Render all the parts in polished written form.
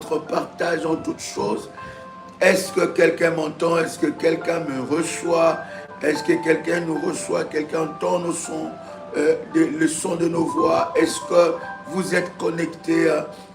votre partage en toutes choses. Est-ce que quelqu'un m'entend? Est-ce que quelqu'un me reçoit? Est-ce que quelqu'un nous reçoit? Quelqu'un entend nos sons, le son de nos voix? Est-ce que vous êtes connectés?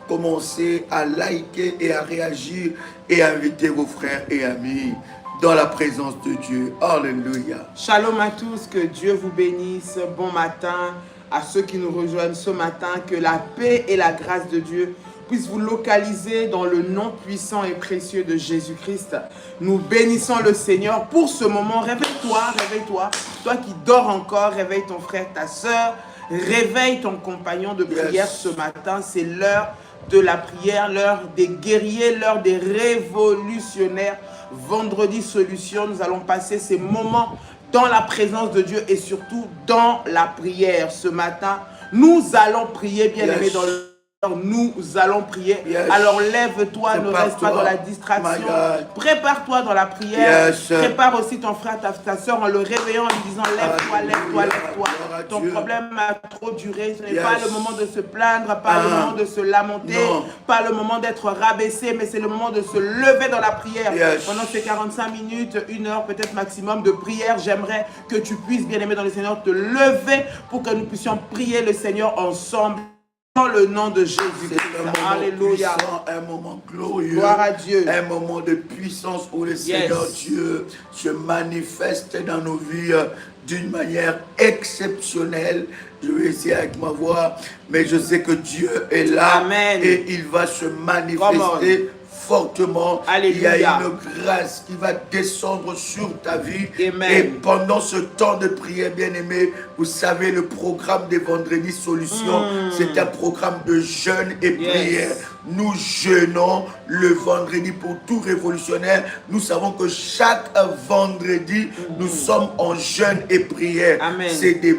Commencez à liker et à réagir et à inviter vos frères et amis dans la présence de Dieu. Alléluia. Shalom à tous, que Dieu vous bénisse. Bon matin à ceux qui nous rejoignent ce matin. Que la paix et la grâce de Dieu puissent vous localiser dans le nom puissant et précieux de Jésus-Christ. Nous bénissons le Seigneur pour ce moment. Réveille-toi, réveille-toi. Toi qui dors encore, réveille ton frère, ta soeur. Réveille ton compagnon de prière ce matin. C'est l'heure de la prière, l'heure des guerriers, l'heure des révolutionnaires. Vendredi solution, nous allons passer ces moments dans la présence de Dieu et surtout dans la prière. Ce matin, nous allons prier, bien-aimés, dans le... Nous allons prier. Alors lève-toi, ne reste pas dans la distraction. Prépare-toi dans la prière. Prépare aussi ton frère, ta soeur en le réveillant, en lui disant lève-toi, lève-toi, lève-toi. Ton problème a trop duré. Ce n'est pas le moment de se plaindre, pas le moment de se lamenter, pas le moment d'être rabaissé, mais c'est le moment de se lever dans la prière. Pendant ces 45 minutes, 1 heure peut-être maximum de prière, j'aimerais que tu puisses, bien-aimé dans le Seigneur, te lever pour que nous puissions prier le Seigneur ensemble. Dans le nom de Jésus-Christ. Alléluia. Puissant, un moment glorieux. Gloire à Dieu. Un moment de puissance où le Seigneur Dieu se manifeste dans nos vies d'une manière exceptionnelle. Je vais essayer avec ma voix, mais je sais que Dieu est là. Amen. Et il va se manifester fortement. Alléluia. Il y a une grâce qui va descendre sur ta vie. Amen. Et pendant ce temps de prière, bien-aimé, vous savez, le programme des vendredis solutions, c'est un programme de jeûne et prière. Nous jeûnons le vendredi pour tout révolutionnaire. Nous savons que chaque vendredi, nous sommes en jeûne et prière. C'est des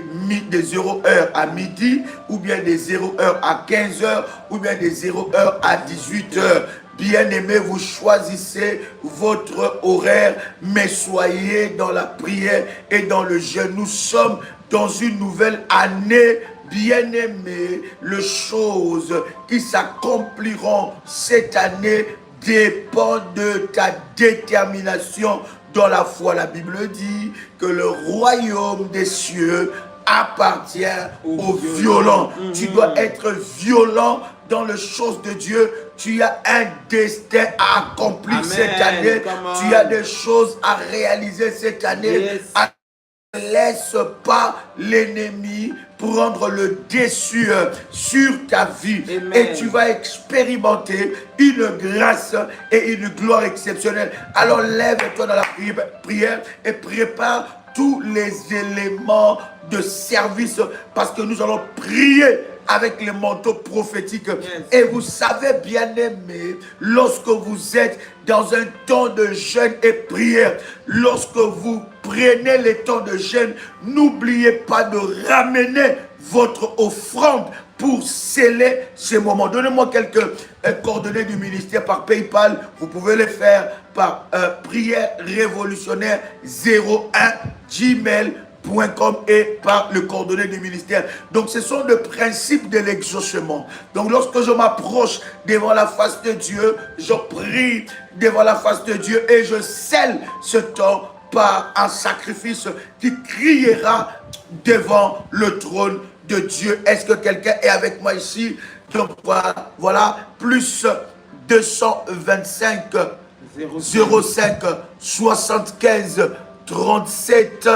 0 heures à midi, ou bien des 0 heures à 15 heures, ou bien des 0 heures à 18 heures. Bien-aimés, vous choisissez votre horaire, mais soyez dans la prière et dans le jeûne. Nous sommes dans une nouvelle année. Bien-aimés, les choses qui s'accompliront cette année dépendent de ta détermination dans la foi. La Bible dit que le royaume des cieux appartient aux violents. Tu dois être violent dans les choses de Dieu. Tu as un destin à accomplir cette année. Tu as des choses à réaliser cette année. Ne laisse pas l'ennemi prendre le dessus sur ta vie. Et tu vas expérimenter une grâce et une gloire exceptionnelle. Alors lève-toi dans la prière et prépare tous les éléments de service parce que nous allons prier avec les manteaux prophétiques. Et vous savez, bien-aimés, lorsque vous êtes dans un temps de jeûne et prière, lorsque vous prenez les temps de jeûne, n'oubliez pas de ramener votre offrande pour sceller ces moments. Donnez-moi quelques coordonnées du ministère par PayPal. Vous pouvez les faire par prière révolutionnaire 01gmail.com et par le coordonnées du ministère. Donc ce sont les principes de l'exaucement. Donc lorsque je m'approche devant la face de Dieu, je prie devant la face de Dieu et je scelle ce temps par un sacrifice qui criera devant le trône de Dieu. Est-ce que quelqu'un est avec moi ici? Donc voilà, plus 225 05 75 37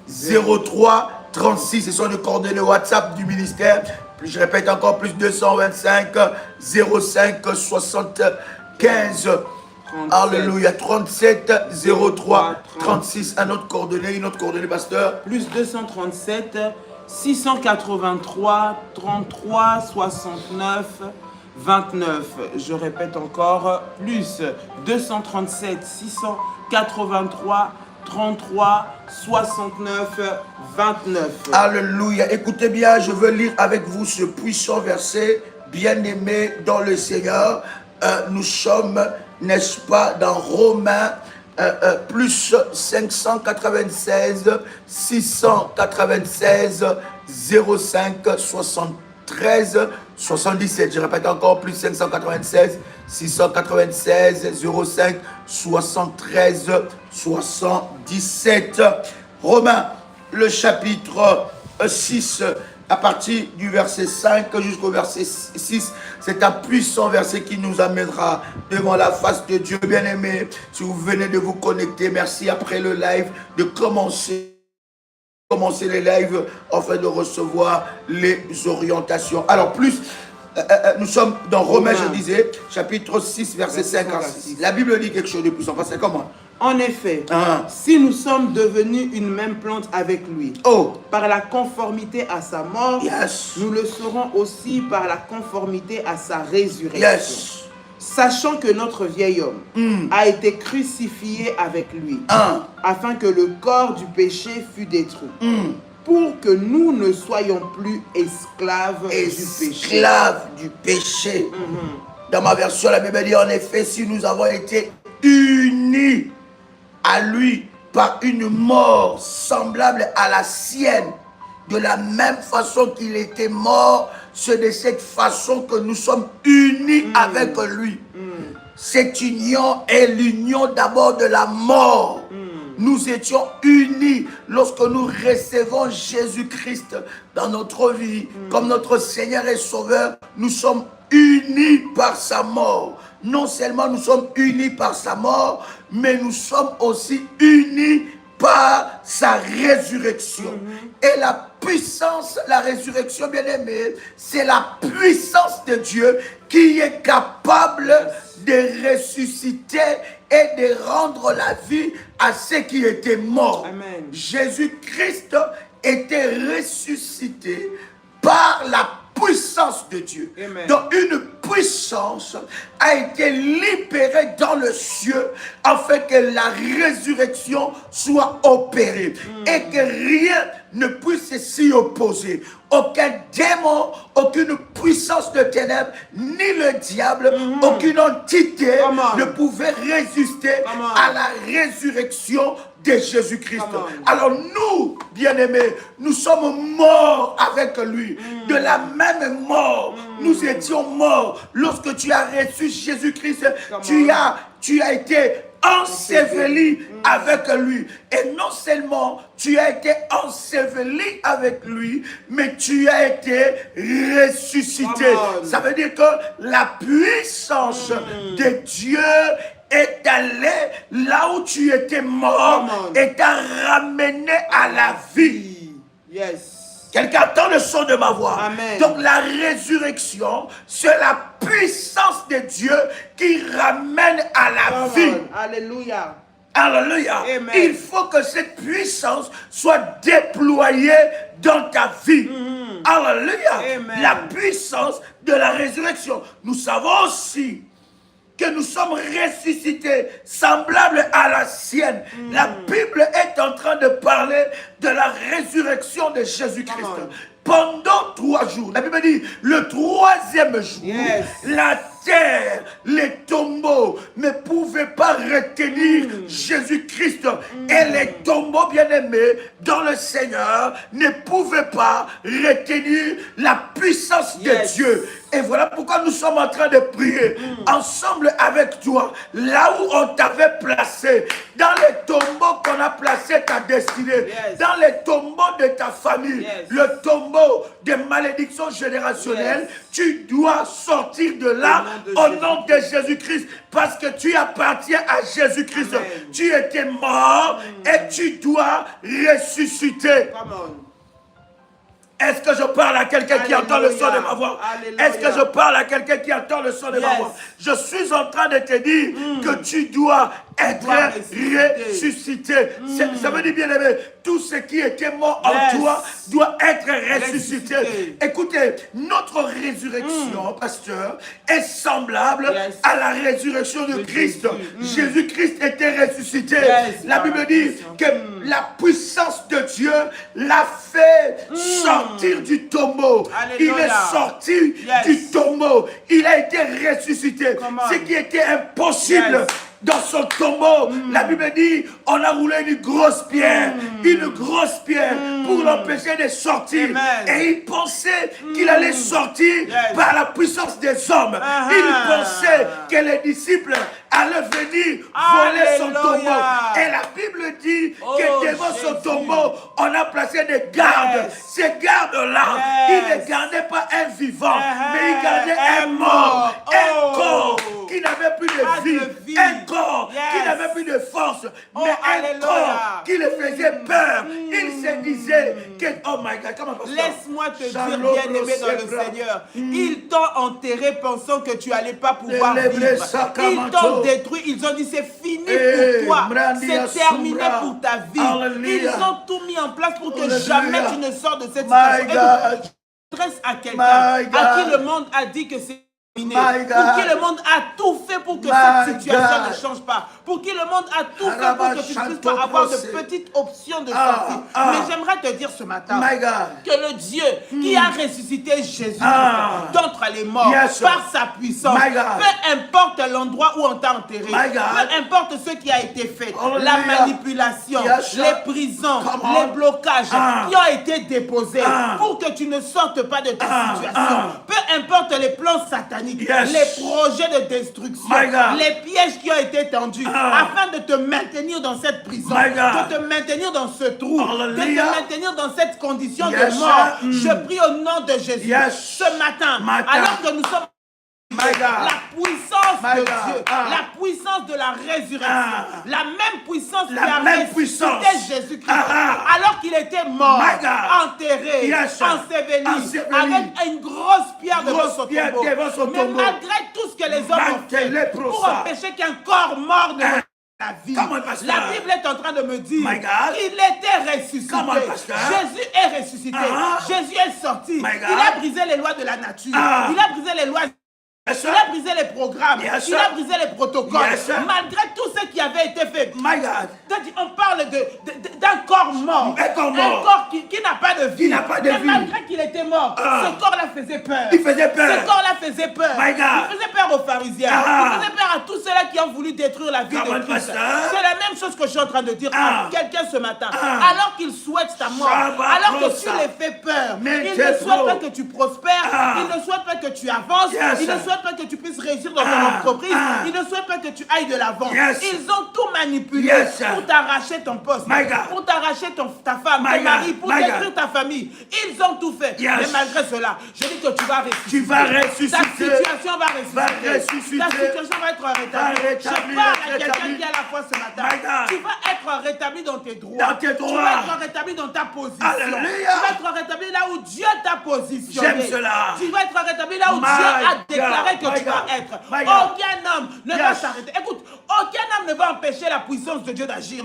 03 36. Ce sont les coordonnées WhatsApp du ministère. Je répète encore, plus 225 05 75 Alléluia, 37 03 36. Un autre coordonnée, pasteur. Plus 237 683 33 69 29. Je répète encore, plus 237 683 33 69 29. Alléluia. Écoutez bien, je veux lire avec vous ce puissant verset. Bien-aimés dans le Seigneur, nous sommes, n'est-ce pas, dans Romains plus 596 696 05 73 77. Je répète encore, plus 596 696 05 73 77. Romains, le chapitre 6, à partir du verset 5 jusqu'au verset 6, c'est un puissant verset qui nous amènera devant la face de Dieu. Bien-aimé, si vous venez de vous connecter, merci après le live de commencer les lives afin de recevoir les orientations. Alors nous sommes dans Romains, je disais, chapitre 6, verset 5 à 6. La Bible dit quelque chose de plus. Enfin, c'est comment? En effet, si nous sommes devenus une même plante avec lui, par la conformité à sa mort, nous le serons aussi par la conformité à sa résurrection. Sachant que notre vieil homme a été crucifié avec lui, afin que le corps du péché fût détruit, pour que nous ne soyons plus esclaves du péché. Dans ma version, la Bible dit en effet, si nous avons été unis à lui par une mort semblable à la sienne, de la même façon qu'il était mort, c'est de cette façon que nous sommes unis avec lui. Cette union est l'union d'abord de la mort. Nous étions unis lorsque nous recevons Jésus-Christ dans notre vie comme notre Seigneur et Sauveur. Nous sommes unis par sa mort. Non seulement nous sommes unis par sa mort, mais nous sommes aussi unis par sa résurrection. Et la puissance, la résurrection, bien aimé, c'est la puissance de Dieu qui est capable de ressusciter et de rendre la vie à ceux qui étaient morts. Jésus-Christ était ressuscité par la puissance de Dieu. Donc une puissance a été libérée dans le ciel afin que la résurrection soit opérée et que rien ne puisse s'y opposer. Aucun démon, aucune puissance de ténèbres, ni le diable, aucune entité ne pouvait résister à la résurrection de Jésus-Christ. Alors nous, bien-aimés, nous sommes morts avec lui. De la même mort, nous étions morts. Lorsque tu as reçu Jésus-Christ, tu as été enseveli avec lui. Et non seulement tu as été enseveli avec lui, mais tu as été ressuscité. Ça veut dire que la puissance de Dieu est allée là où tu étais mort et t'a ramené à la vie. Quelqu'un entend le son de ma voix. Donc la résurrection, c'est la puissance de Dieu qui ramène à la vie. Alléluia. Alléluia. Il faut que cette puissance soit déployée dans ta vie. Alléluia. La puissance de la résurrection. Nous savons aussi que nous sommes ressuscités, semblables à la sienne. La Bible est en train de parler de la résurrection de Jésus-Christ. Pendant 3 jours, la Bible dit, le 3e jour, la terre, les tombeaux ne pouvaient pas retenir Jésus-Christ. Et les tombeaux, bien-aimés, dans le Seigneur, ne pouvaient pas retenir la puissance de Dieu. Et voilà pourquoi nous sommes en train de prier ensemble avec toi, là où on t'avait placé, dans les tombeaux qu'on a placé ta destinée, dans les tombeaux de ta famille, le tombeau des malédictions générationnelles, tu dois sortir de là au nom de Jésus-Christ, parce que tu appartiens à Jésus-Christ. Tu étais mort et tu dois ressusciter. Est-ce que je parle à quelqu'un qui entend le son de ma voix? Est-ce que je parle à quelqu'un qui entend le son de ma voix? Je suis en train de te dire que tu dois être ressuscité. Ça veut dire, bien aimé, tout ce qui était mort en toi doit être ressuscité. Écoutez, notre résurrection, pasteur, est semblable à la résurrection de Christ. Jésus-Christ était ressuscité. La Bible dit que la puissance de Dieu l'a fait sortir du tombeau. Il est sorti du tombeau. Il a été ressuscité. Ce qui était impossible dans son tombeau, la Bible dit, on a roulé une grosse pierre pour l'empêcher de sortir. Amen. Et il pensait qu'il allait sortir par la puissance des hommes. Il pensait que les disciples allaient venir voler son tombeau. Et la Bible dit que devant son tombeau, on a placé des gardes. Ces gardes-là, ils ne gardaient pas un vivant, mais ils gardaient un mort, un corps qui n'avait plus de vie, un corps qui n'avait plus de force, mais un corps qui le faisait peur. Il se disait que, oh my God, comment pasteur? Laisse-moi te dire, bien-aimé dans le Seigneur, ils t'ont enterré pensant que tu n'allais pas pouvoir vivre. Ils t'ont détruit, ils ont dit c'est fini pour toi, c'est terminé pour ta vie. Ils ont tout mis en place pour que jamais tu ne sors de cette situation. Je m'adresse à quelqu'un à qui le monde a dit que c'est terminé, pour qui le monde a tout fait pour que cette situation ne change pas, pour qui le monde a tout fait pour que tu ne puisses pas avoir de petites options de sortie. Mais j'aimerais te dire ce matin que le Dieu qui a ressuscité Jésus d'entre les morts par sa puissance, peu importe l'endroit où on t'a enterré, peu importe ce qui a été fait, la manipulation, les prisons, les blocages qui ont été déposés pour que tu ne sortes pas de ta situation, peu importe les plans sataniques, les projets de destruction, les pièges qui ont été tendus afin de te maintenir dans cette prison, de te maintenir dans ce trou, de te maintenir dans cette condition de mort. Je prie au nom de Jésus ce matin, alors que nous sommes la puissance de Dieu, la puissance de la résurrection, la même puissance qui a ressuscité Jésus-Christ, alors qu'il était mort, enterré, enseveli, avec une grosse pierre devant son tombeau. Mais malgré tout ce que les hommes ont fait pour empêcher qu'un corps mort ne la vie. La Bible est en train de me dire qu'il était ressuscité. Jésus est ressuscité. Jésus est sorti. Il a brisé les lois de la nature. Il a brisé les lois. Il a brisé les programmes, il a brisé les protocoles, malgré tout ce qui avait été fait. On parle d'un corps mort, un corps qui n'a pas de vie. Mais malgré qu'il était mort, ce corps-là faisait peur. Ce corps-là faisait peur. Il faisait peur aux pharisiens. Il faisait peur à tous ceux-là qui ont voulu détruire la vie de Christ. C'est la même chose que je suis en train de dire à quelqu'un ce matin. Alors qu'il souhaite ta mort, alors que tu les fais peur, il ne souhaite pas que tu prospères, il ne souhaite pas que tu avances, il ne souhaite pas que tu puisses réussir dans ton entreprise, ils ne souhaitent pas que tu ailles de l'avant. Ils ont tout manipulé pour t'arracher ton poste, pour t'arracher ta femme, ton mari, pour détruire ta famille. Ils ont tout fait. Mais malgré cela, je dis que tu vas ressusciter. Tu vas ressusciter. Ta situation va ressusciter. Ta situation va être rétablie. Je parle à quelqu'un qui a la foi ce matin. Tu vas être rétabli dans tes droits. Tu vas être rétabli dans ta position. Alléluia. Tu vas être rétabli là où Dieu t'a positionné. J'aime cela. Tu vas être rétabli là où Dieu a déclaré que tu vas être. Aucun homme ne va s'arrêter. Écoute, aucun homme ne va empêcher la puissance de Dieu d'agir.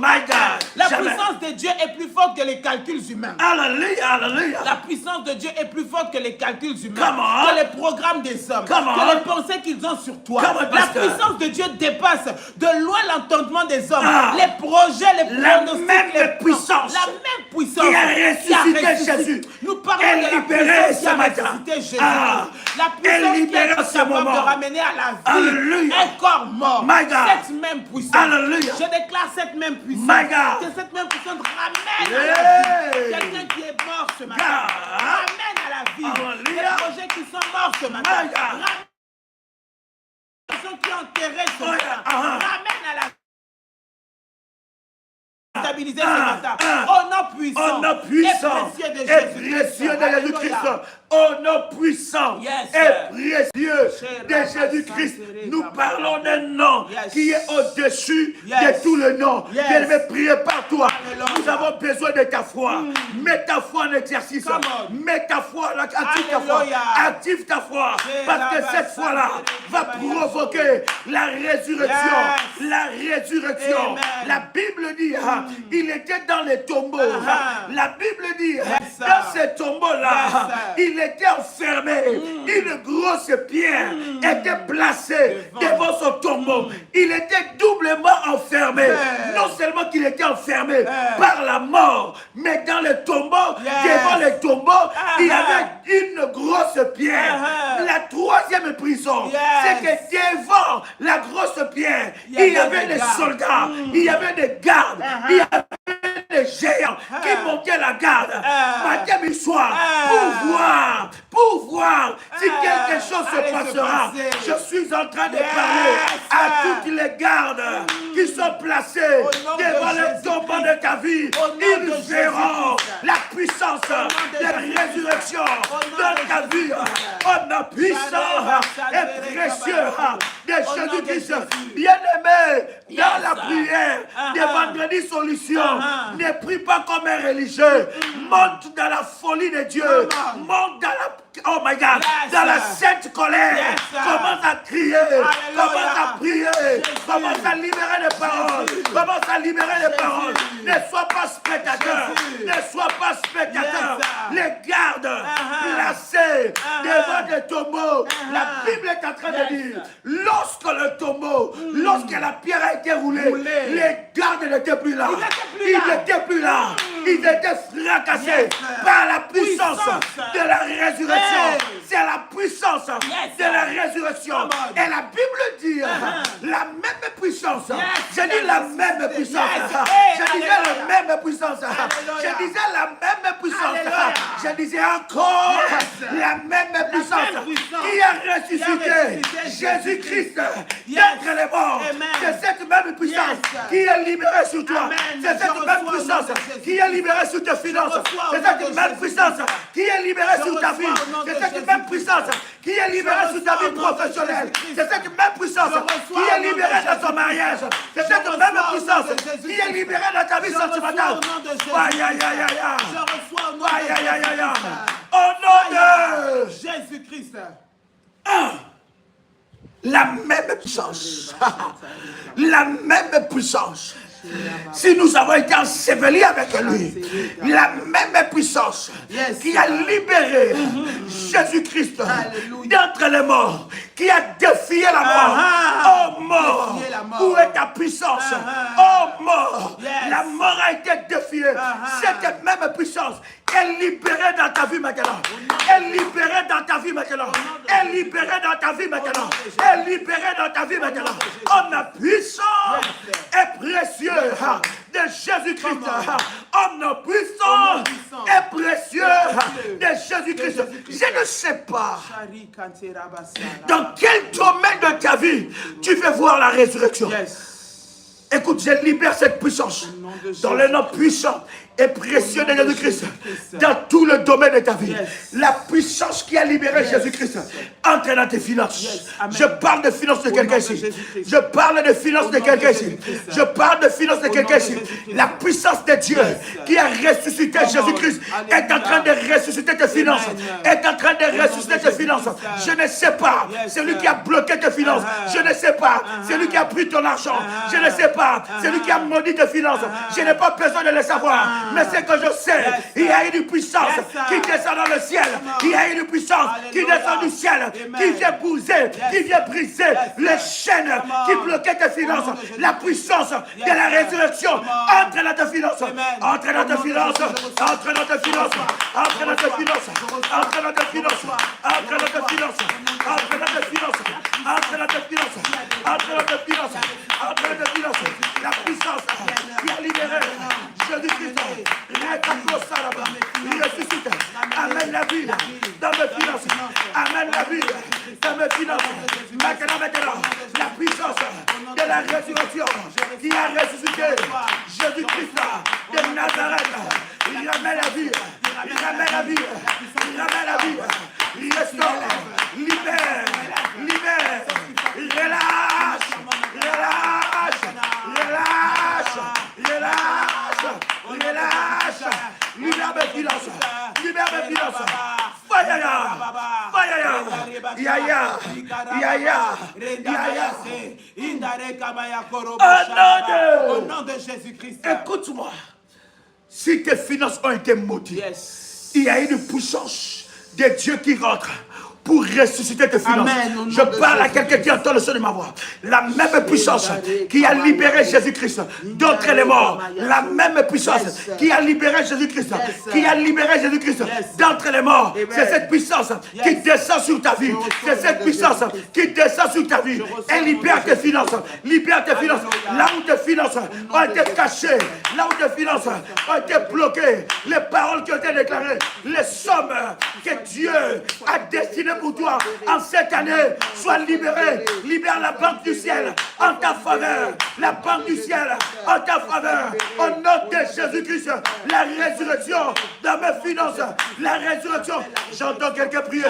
La puissance de Dieu est plus forte que les calculs humains. Alléluia. La puissance de Dieu est plus forte que les calculs humains, que les programmes des hommes, que les pensées qu'ils ont sur toi. La puissance de Dieu dépasse de loin l'entendement des hommes, les projets, les pronostics, la même puissance qui a ressuscité Jésus. Nous parlons de la puissance qui a ressuscité Jésus. La puissance qui est capable de ramener à la vie un corps mort. Cette même puissance. Je déclare cette même puissance. Que cette même puissance ramène à la vie quelqu'un qui est mort ce matin. Ramène à la vie les projets qui sont morts ce matin. Ramène les gens qui ont enterré ce matin. Ramène à la vie. Stabiliser ce matin. Au nom puissant et précieux de Jésus-Christ. Au nom puissant et précieux de Jésus-Christ. Nous parlons d'un nom qui est au-dessus de tout le nom. Je vais prier par toi. Nous avons besoin de ta foi. Mets ta foi en exercice. Mets ta foi, active ta foi. Active ta foi. Parce que cette foi-là va provoquer la résurrection. La résurrection. La Bible dit, il était dans les tombeaux. La Bible dit, dans ces tombeaux-là, il était enfermé. Une grosse pierre était placée devant son tombeau. Il était doublement enfermé. Non seulement qu'il était enfermé par la mort, mais dans le tombeau, devant le tombeau, il y avait une grosse pierre. La troisième prison, c'est que devant la grosse Pierre, il y avait des soldats, il y avait des gardes, il y avait des géants qui montaient la garde matin et soir pour voir si quelque chose se passera. Je suis en train de parler à toutes les gardes qui sont placées devant le tombeau de ta vie. Ils verront la puissance de la résurrection dans ta vie. Oh, la puissance est précieuse de Jésus-Christ. Bien-aimé, dans la prière de vendredi solution, ne prie pas comme un religieux. Monte dans la folie de Dieu. Monte dans la... Oh my God, dans la sainte colère, commence à crier, commence à prier, commence à libérer les paroles, commence à libérer les paroles. Ne sois pas spectateur, ne sois pas spectateur. Les gardes placés devant des tombeaux, la Bible est en train de dire, lorsque le tombeau, lorsque la pierre a été roulée, les gardes n'étaient plus là. Ils n'étaient plus là. Ils étaient fracassés par la puissance de la résurrection. C'est la puissance de la résurrection. Et la Bible dit la même puissance. Je dis la même puissance. Je disais la même puissance. Je disais la même puissance. Je disais encore la même puissance qui a ressuscité Jésus-Christ d'entre les morts. C'est cette même puissance qui est libérée sur toi. C'est cette même puissance qui est libérée sur tes finances. C'est cette même puissance qui est libérée sur ta vie. C'est cette même puissance qui est libérée sur ta vie professionnelle. C'est cette même puissance qui est libérée dans ton mariage. C'est cette même puissance qui est libérée dans ta vie sentimentale. Aïe, aïe, aïe, aïe. Je reçois au nom Aïe, aïe, aïe, aïe, aïe. de Au nom de Jésus-Christ. La même puissance. La même puissance. Si nous avons été ensevelis avec lui, la même puissance qui a libéré Jésus-Christ d'entre les morts, qui a défié la mort. Oh mort, où est ta puissance? Oh mort, la mort a été défiée. Cette même puissance est libérée dans ta vie maintenant. Est libérée dans ta vie maintenant. Est libérée dans ta vie maintenant. Est libérée dans ta vie maintenant. Oh, la puissance est précieuse de Jésus-Christ. Oh, la puissance est précieuse de Jésus-Christ. Je ne sais pas dans quel domaine de ta vie tu veux voir la résurrection. Écoute, je libère cette puissance dans le nom puissant et précieux de Jésus-Christ dans tout le domaine de ta vie. La puissance qui a libéré Jésus-Christ entre dans tes finances. Je parle de finances de quelqu'un ici. Je parle de finances de quelqu'un ici. Je parle de finances de quelqu'un ici. La puissance de Dieu qui a ressuscité Jésus-Christ est en train de ressusciter tes finances. Est en train de ressusciter tes finances. Je ne sais pas. C'est lui qui a bloqué tes finances. Je ne sais pas. C'est lui qui a pris ton argent. Je ne sais pas. C'est lui qui a maudit tes finances. Je n'ai pas besoin de le savoir. Mais c'est que je sais, il y a une puissance qui descend dans le ciel. Il y a une puissance qui descend du ciel, qui vient bouger, qui vient briser les chaînes qui bloquaient tes finances. La puissance de la résurrection entre dans tes finances. Entre dans tes finances. Entre dans tes finances. Entre dans tes finances. Entre dans tes finances. Entre dans tes finances. Entre dans tes finances. Entre dans tes finances. Entre dans tes finances. Entre dans tes finances. La puissance qui a libéré Jésus-Christ. Il ressuscite. Amène la vie dans mes finances. Amène la vie dans mes finances. Maintenant, la puissance de la résurrection qui a ressuscité Jésus-Christ de Nazareth. Il ramène la vie. Il ramène la vie. Il ramène la vie. Il restaure. Libère. Libère. Relâche. Relâche. Relâche. Relâche. Relâche. Libère mes finances. Libère mes finances. Fayaya. Fayaya. Yaya. Yaya. Yaya. Au nom de Jésus-Christ. Écoute-moi. Si tes finances ont été maudites, il y a une puissance de Dieu qui rentre pour ressusciter tes finances. Amen. Je parle à quelqu'un qui entend le son de ma voix. La même puissance qui a libéré Jésus-Christ d'entre les morts. La même puissance qui a libéré Jésus-Christ. Qui a libéré Jésus-Christ d'entre les morts. C'est cette puissance qui descend sur ta vie. C'est cette puissance qui descend sur ta vie. Et libère tes finances. Libère tes finances. Là où tes finances ont été cachées. Là où tes finances ont été bloquées. Les paroles qui ont été déclarées. Les sommes que Dieu a destinées pour toi en cette année soient libérées. Libère la banque du ciel en ta faveur. La banque du ciel en ta faveur. Au nom de Jésus-Christ, la résurrection dans mes finances. La résurrection. J'entends quelqu'un prier.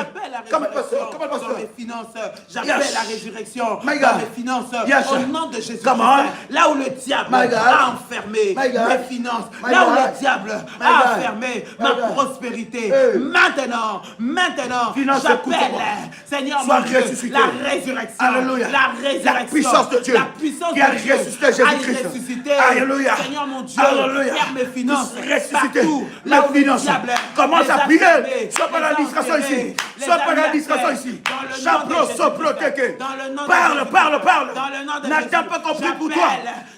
Comme le pasteur. Dans mes finances, j'appelle la résurrection. My Dans God. mes finances, Yes. au nom de Jésus-Christ. Come on. Là où le diable My God. a enfermé My God. mes finances, My là où God. le diable My a God. enfermé My ma God. prospérité, Hey. maintenant, Finances, j'appelle, écoute-moi. Seigneur Sois mon Dieu, ressuscité. la résurrection. Alléluia. La résurrection. La puissance de Dieu La puissance qui a de Dieu ressuscité Jésus-Christ. a ressuscité. Alléluia. Seigneur mon Dieu, Alléluia. faire mes finances Ressusciter partout, mes là où le finances. diable Commence les à a prier. fermés, Sois pas les dans a l'administration enfermés, ici. les Sois a pas dans mis à l'administration terre. ici. Dans le nom de Chapro, Jésus-Christ. soproteke. Dans le nom de Parle, Jésus-Christ. parle, parle. Dans le nom de N'attends Jésus-Christ. pas compris pour toi.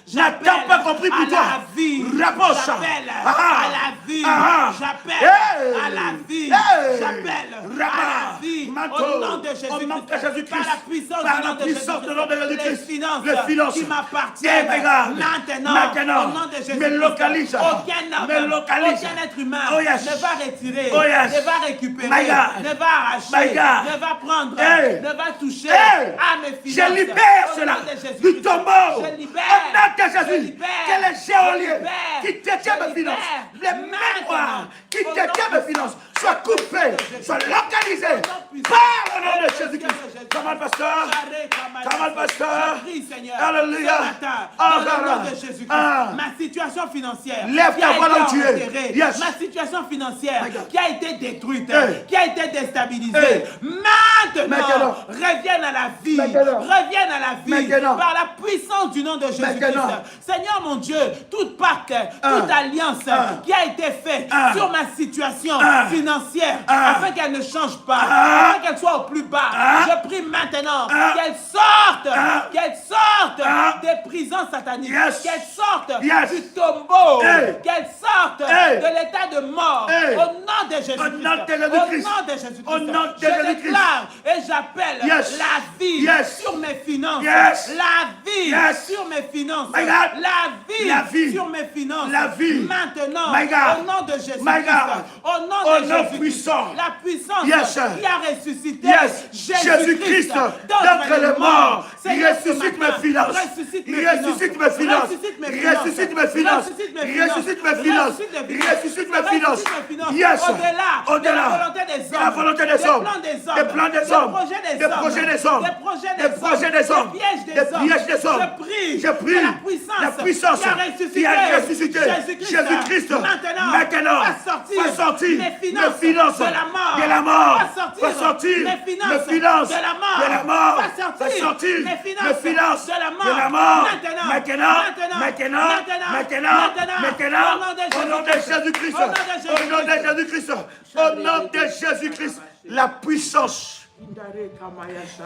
J'appelle N'attends pas compris pour toi. à la vie. Rapproche. J'appelle Ah. à la vie. Ah. J'appelle Hey. à la vie. Hey. J'appelle à Rabat. la vie. Manteau. Au nom de Au nom de Jésus-Christ. Jésus-Christ. Par la puissance Par du la nom de puissance du nom de Jésus-Christ. Jésus-Christ. Les Les finances qui m'appartiennent. Eh, regarde. Maintenant. Au nom de Jésus-Christ. Me localise. Aucun homme, Me localise. aucun être humain Oh, yes. ne va retirer, Oh, yes. ne va récupérer, My God. ne va arracher, My God. ne va prendre, Hey. ne va toucher Hey. à mes finances. Je libère Au cela nom de Jésus-Christ. du tombeau. Je libère. Au nom de Je Jésus. libère. Que les Je géoliers libère. qui détiennent Je mes finances, libère. les mémoires qui Au nom détiennent de mes finances, soient coupés, soient localisés puissant. par le nom de Au nom de Jésus-Christ. Jésus. Comment, pasteur? Comment, pasteur? Je prie, Seigneur, Alléluia. ce matin, Ah, dans le nom voilà. de Jésus-Christ, Ah. ma situation financière Lève qui ta a voix là où été tu es. enterrée, Yes. ma situation financière My God. qui a été détruite, Hey. qui a été déstabilisée, Hey. maintenant, Maintenant. revienne à la vie, Maintenant. revienne à la vie, Maintenant. par la puissance du nom de Jésus-Christ. Maintenant. Seigneur mon Dieu, toute pacte, toute alliance qui a été faite sur ma situation financière, afin qu'elle ne change pas, afin qu'elle soit au plus bas, je prie maintenant qu'elle sorte des prisons sataniques, Yes. qu'elle sorte Yes. du tombeau, Hey. qu'elle sorte Hey. de l'état de mort, Hey. au nom de Jésus-Christ. Au nom de Jésus-Christ. Au nom de Jésus-Christ. Au nom de Je Jésus-Christ. déclare et j'appelle Yes. la vie Yes. sur mes finances. Yes. La vie Yes. sur mes finances. My God. La La vie. sur mes finances. La vie. Maintenant, My God. au nom de Jésus-Christ. My God. Au nom Au de nom Jésus-Christ. puissant. La puissance Yes. qui a ressuscité Yes. Jésus-Christ d'entre les morts. Seigneur, ce Ressuscite matin, mes finances. ressuscite mes Ressuscite mes finances. Ressuscite mes finances. Ressuscite mes finances. Ressuscite mes finances. Ressuscite mes finances. Ressuscite mes finances. Yes. Au-delà de la volonté des hommes. La volonté des hommes. Des plans des hommes. projets des Des hommes. projets des hommes. Des projets Des projets des hommes. Des pièges des Des hommes. pièges des hommes. Je prie. Que la puissance qui a ressuscité Jésus-Christ maintenant va sortir mes finances de la mort. De la mort. Va sortir mes mes finances finances de la mort. de la mort. Va sortir mes mes finances finances de la mort. de la mort. Maintenant. Au nom de Jésus-Christ. Au nom de Jésus-Christ. Au nom de Jésus-Christ. La puissance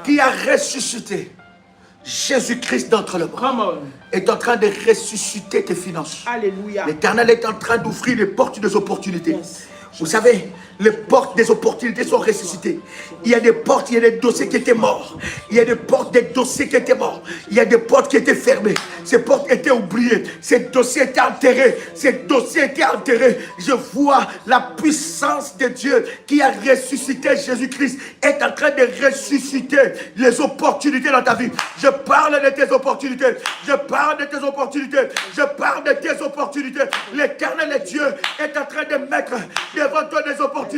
qui a ressuscité Jésus-Christ d'entre les morts Come on. est en train de ressusciter tes finances. Alléluia. L'Éternel est en train d'ouvrir les portes des opportunités. Yes. Vous savez, les portes des opportunités sont ressuscitées. Il y a des portes, il y a des dossiers qui étaient morts. Il y a des portes, des dossiers qui étaient morts. Il y a des portes qui étaient fermées. Ces portes étaient oubliées. Ces dossiers étaient enterrés. Ces dossiers étaient enterrés. Je vois la puissance de Dieu qui a ressuscité Jésus-Christ est en train de ressusciter les opportunités dans ta vie. Je parle de tes opportunités. Je parle de tes opportunités. Je parle de tes opportunités. L'Éternel et Dieu est en train de mettre devant toi des opportunités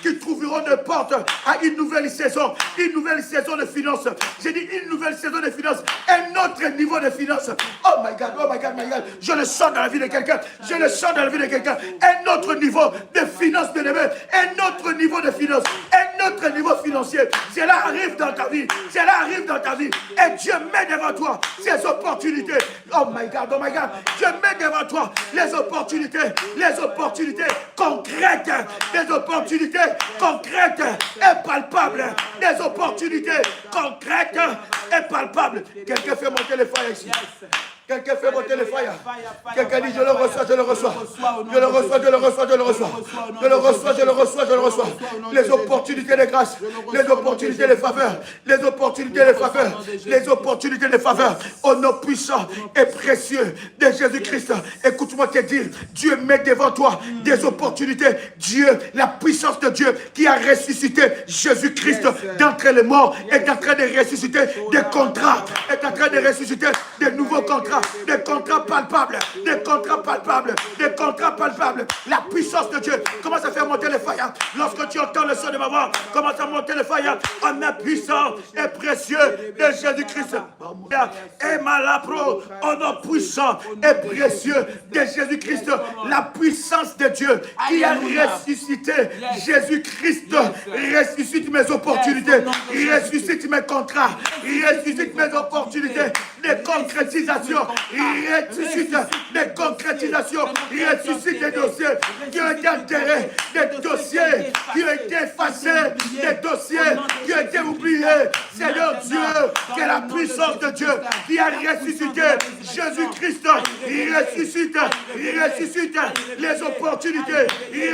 qui trouveront des portes à une nouvelle saison de finances. J'ai dit une nouvelle saison de finances, un autre niveau de finances. Oh my God, oh my God, my God. Je le sens dans la vie de quelqu'un. Je le sens dans la vie de quelqu'un. Un autre niveau de finances, bien aimé. Un autre niveau de finances. Un autre niveau financier. Cela arrive dans ta vie. Cela arrive dans ta vie. Et Dieu met devant toi ces opportunités. Oh my God, oh my God. Dieu met devant toi les opportunités concrètes concrètes, des opportunités concrètes et palpables, des opportunités concrètes et palpables. Quelqu'un fait monter les feuilles ici. Quelqu'un fait monter le fire. Quelqu'un dit je le reçois, je le reçois. Je le reçois, je le reçois, je le reçois. Je le reçois, je le reçois, je le reçois. Les opportunités de grâce, les opportunités de faveur, les opportunités de faveur, les opportunités de faveur. Au nom puissant et précieux de Jésus-Christ. Écoute-moi te dire, Dieu met devant toi des opportunités. Dieu, la puissance de Dieu qui a ressuscité Jésus-Christ d'entre les morts est en train de ressusciter des contrats, est en train de ressusciter des nouveaux contrats. Des contrats palpables, des contrats palpables, des contrats palpables. La puissance de Dieu commence à faire monter le feu. Lorsque tu entends le son de ma voix, commence à monter le feu en nom puissant et précieux de Jésus-Christ. Et malapro, au nom puissant et précieux de Jésus-Christ, la puissance de Dieu qui a ressuscité Jésus-Christ ressuscite mes opportunités, ressuscite mes contrats, ressuscite mes opportunités de concrétisation. Ressuscite des concrétisations, ressuscite des dossiers qui ont été enterrés, des dossiers qui ont été effacés, des dossiers qui ont été oubliés. Seigneur Dieu, que la puissance de Dieu qui a ressuscité Jésus-Christ, ressuscite les opportunités,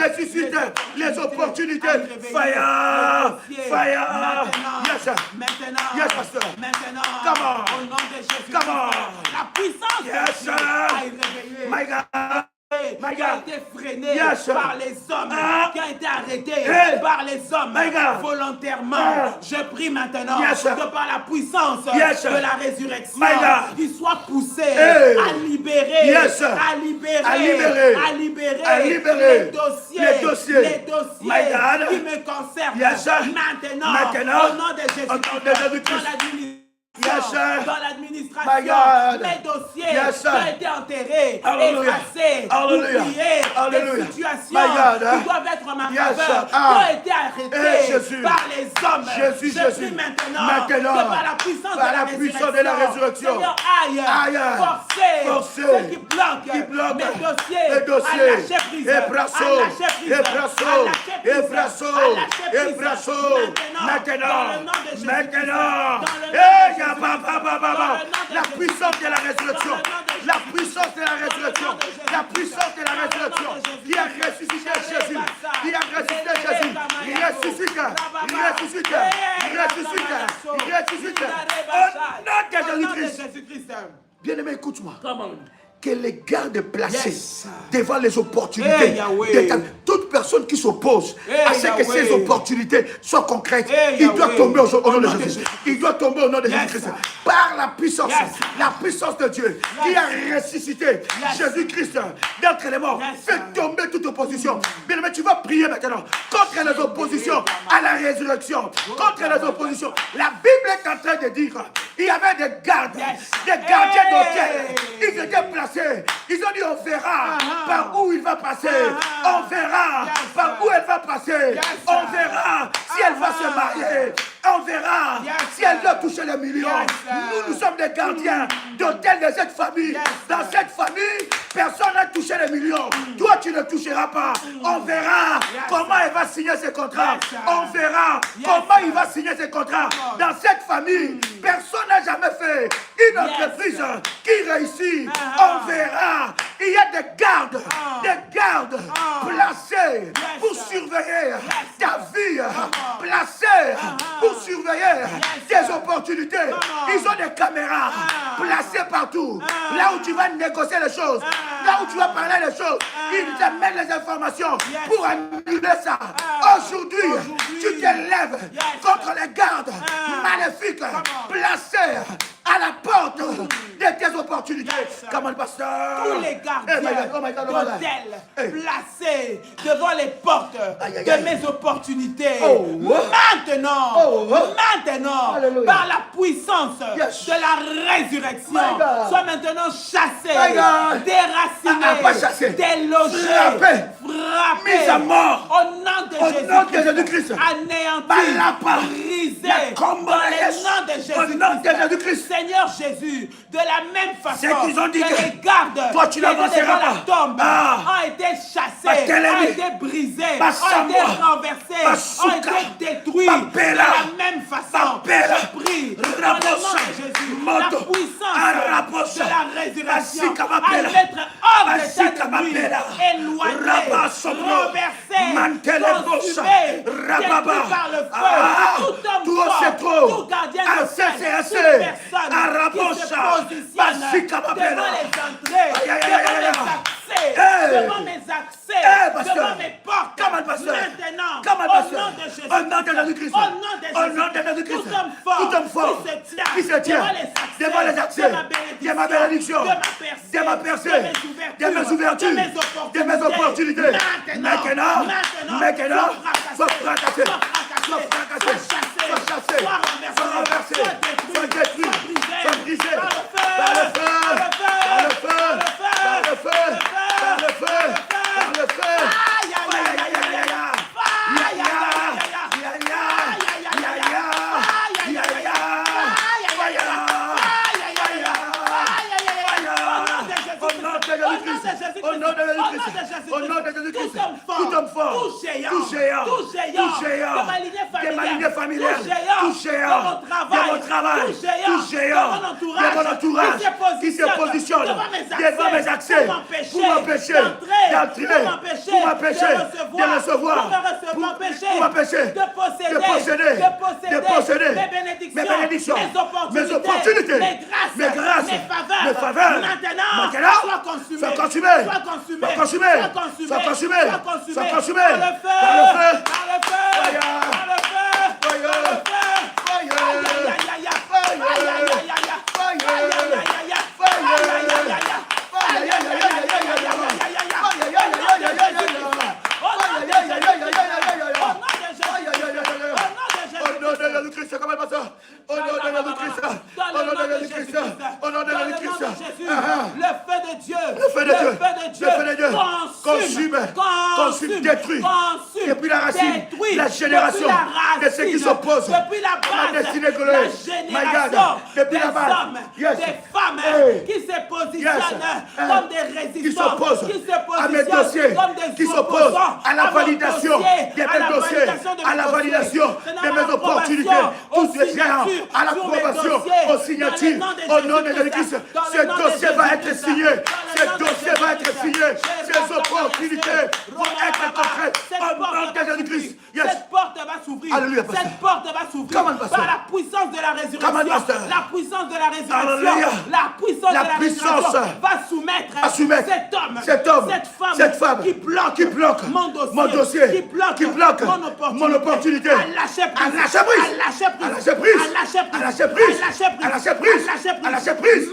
ressuscite les opportunités. Fire, fire, yes, yes, pasteur. Come on, come on. La puissance yes, de Dieu a été réveillée. My God. My Qui a God. été freiné Yes, par les hommes, qui a été arrêté Hey. par les hommes My God. volontairement. Je prie maintenant Yes, que par la puissance Yes. de la résurrection, My God. il soit poussé Hey. à libérer, Yes. à libérer, À libérer. à libérer, À libérer. les dossiers, Les dossiers. My God. qui me concernent Yes. maintenant, Maintenant. au nom de Jésus, Au nom de Jésus-Christ. dans l'administration. Yes, sir. Dans My l'administration, God. mes dossiers Yes, sir. qui ont été enterrés, Hallelujah. effacés, Hallelujah. oubliés, Hallelujah. des situations My God. qui doivent être en ma Yes, faveur, sir. Ah. qui ont été arrêtées Eh, Jésus. par les hommes. Jésus, Je Jésus. prie maintenant, Maintenant, que par la puissance, par de, la la puissance de la résurrection, Seigneur, aille forcer ceux qui bloquent qui bloquent mes dossiers, les dossiers. à lâcher prise, Et brasso, à lâcher prise, et brasso, à lâcher prise, et brasso, à lâcher et prise. brasso. Maintenant, dans le nom de Jésus-Christ, Maintenant. dans le nom de Eh, Jésus-Christ, ya, ba, ba, ba, ba, dans ba. le nom de La Jésus-Christ, puissance de la résurrection, dans le nom de la Jésus-Christ, puissance de la résurrection, dans le nom de la Jésus-Christ, puissance de la dans le nom de résurrection Jésus-Christ, qui a ressuscité Jésus, qui a ressuscité Jésus, ressuscite, ressuscite, ressuscite, ressuscite. Au nom de Jésus-Christ. Bien-aimé, écoute-moi. Come on. Que les gardes placés Yes. devant les opportunités. Hey, Yahweh. Toute personne qui s'oppose Hey, à ce que Yahweh. ces opportunités soient concrètes, Hey, il doit Yahweh. tomber au nom de Au nom de Jésus. Jésus. Il doit tomber au nom de Yes. Jésus-Christ. Par la puissance, Yes. la puissance de Dieu qui a ressuscité Yes. Jésus-Christ d'entre les morts. Yes. Fait tomber toute opposition. Bien aimé, tu vas prier maintenant contre les oppositions à la résurrection, contre les oppositions. La Bible est en train de dire il y avait des gardes, Yes. des gardiens Hey. d'hôtel. Ils étaient placés. Ils ont dit on verra par où il va passer. On verra par où elle va passer. On verra si elle va se marier. On verra si elle doit toucher les millions. Nous sommes des gardiens d'hôtel de cette famille. Dans cette famille, personne n'a touché les millions. Toi, tu ne toucheras pas. On verra comment elle va signer ses contrats. On verra comment il va signer ses contrats. Dans cette famille, personne n'a jamais fait une entreprise qui réussit. On verra. Il y a des gardes placés pour surveiller ta vie, placés pour surveiller tes opportunités. Ils ont des caméras placées partout. Là où tu vas négocier les choses, là où tu vas parler les choses, ils te mettent les informations pour annuler ça. Aujourd'hui, tu te lèves contre les gardes maléfiques placés à la porte de tes opportunités. Come on, pasteur. Tous les gardiens d'hôtel Hey. placés devant les portes Aïe, aïe, de aïe. mes opportunités. Oh. Maintenant, Oh. maintenant, Alléluia. par la puissance Yes. de la résurrection, My God. sois maintenant chassé, My God. déraciné, Pas chassé. délogé, Frappé. frappé, Mis à mort. au nom de Au nom de Jésus-Christ. anéanti, Balapa. brisé, La combo dans de le Jésus. nom de Au nom de Jésus-Christ. Seigneur Jésus, de la même même façon ceux qui ont dit que que les gardes toi, tu qui étaient n'avanceras devant pas. la tombe ont été chassés, tel ont ennemi. été brisés, Passe ont à été moi. renversés, Passe ont souka. été détruits Papela. de la même façon. Papela. Je prie dans le nom Rabosa. de Jésus, Moto. la puissance Arabosa. de la résurrection Basika à Papela. mettre hors de Basika cette nuit, Papela. éloigné, Rabasobro. renversé, Mantelebosa. consumé, Rababa. détruit par le feu. Ah. Tout homme Tout fort, c'est trop. tout gardien de Assez, paix, c'est assez. toute personne qui se Arabosa. positionne Basika Papela. devant les entrées, Aïe, aïe, aïe, devant aïe, mes aïe. accès, Hey. devant mes accès, pasteur. devant mes portes. Come on, pasteur. Maintenant, Come on, au pasteur. nom de Jésus, Au nom de Jésus-Christ. au nom de Au nom de Jésus, Jésus-Christ. tout homme fort, Tout homme fort qui se tient devant les accès, de ma bénédiction, de ma percée, de mes ouvertures, de mes opportunités. Maintenant, sois fracassé, sois chassé, sois renversé, sois détruit, sois brisé par le feu, par le feu, par le feu, par le feu, par le feu. Au nom de Jésus-Christ, au nom de Jésus-Christ, tout homme fort, tout géant, de ma lignée familiale, tout géant, de mon travail, tout géant, de mon entourage, qui se positionne devant mes accès pour m'empêcher d'entrer, pour m'empêcher de recevoir, pour m'empêcher de posséder mes bénédictions, mes opportunités, mes grâces, mes faveurs. Maintenant, sois consumé, sois consumé, sois consumé, sois consumé par le feu, consume, détruit, depuis la racine, la génération de ceux qui s'opposent à ma destinée glorieuse. My God, depuis la base, des femmes qui se positionnent comme des résistants, qui s'opposent à mes dossiers, qui s'opposent à la validation de mes dossiers, à la validation de mes opportunités, tous les géants, à l'approbation, aux signatures, au nom de Jésus-Christ. Ce dossier va être signé, ce dossier va être signé, ces opportunités vont être concrètes au nom de Jésus-Christ. Cette porte va s'ouvrir. Alléluia, cette porte va s'ouvrir par la puissance de la résurrection. La puissance de la résurrection. Alléluia. La puissance de la résurrection va soumettre cet homme, cette femme qui bloque mon dossier, qui bloque mon opportunité. À lâcher prise.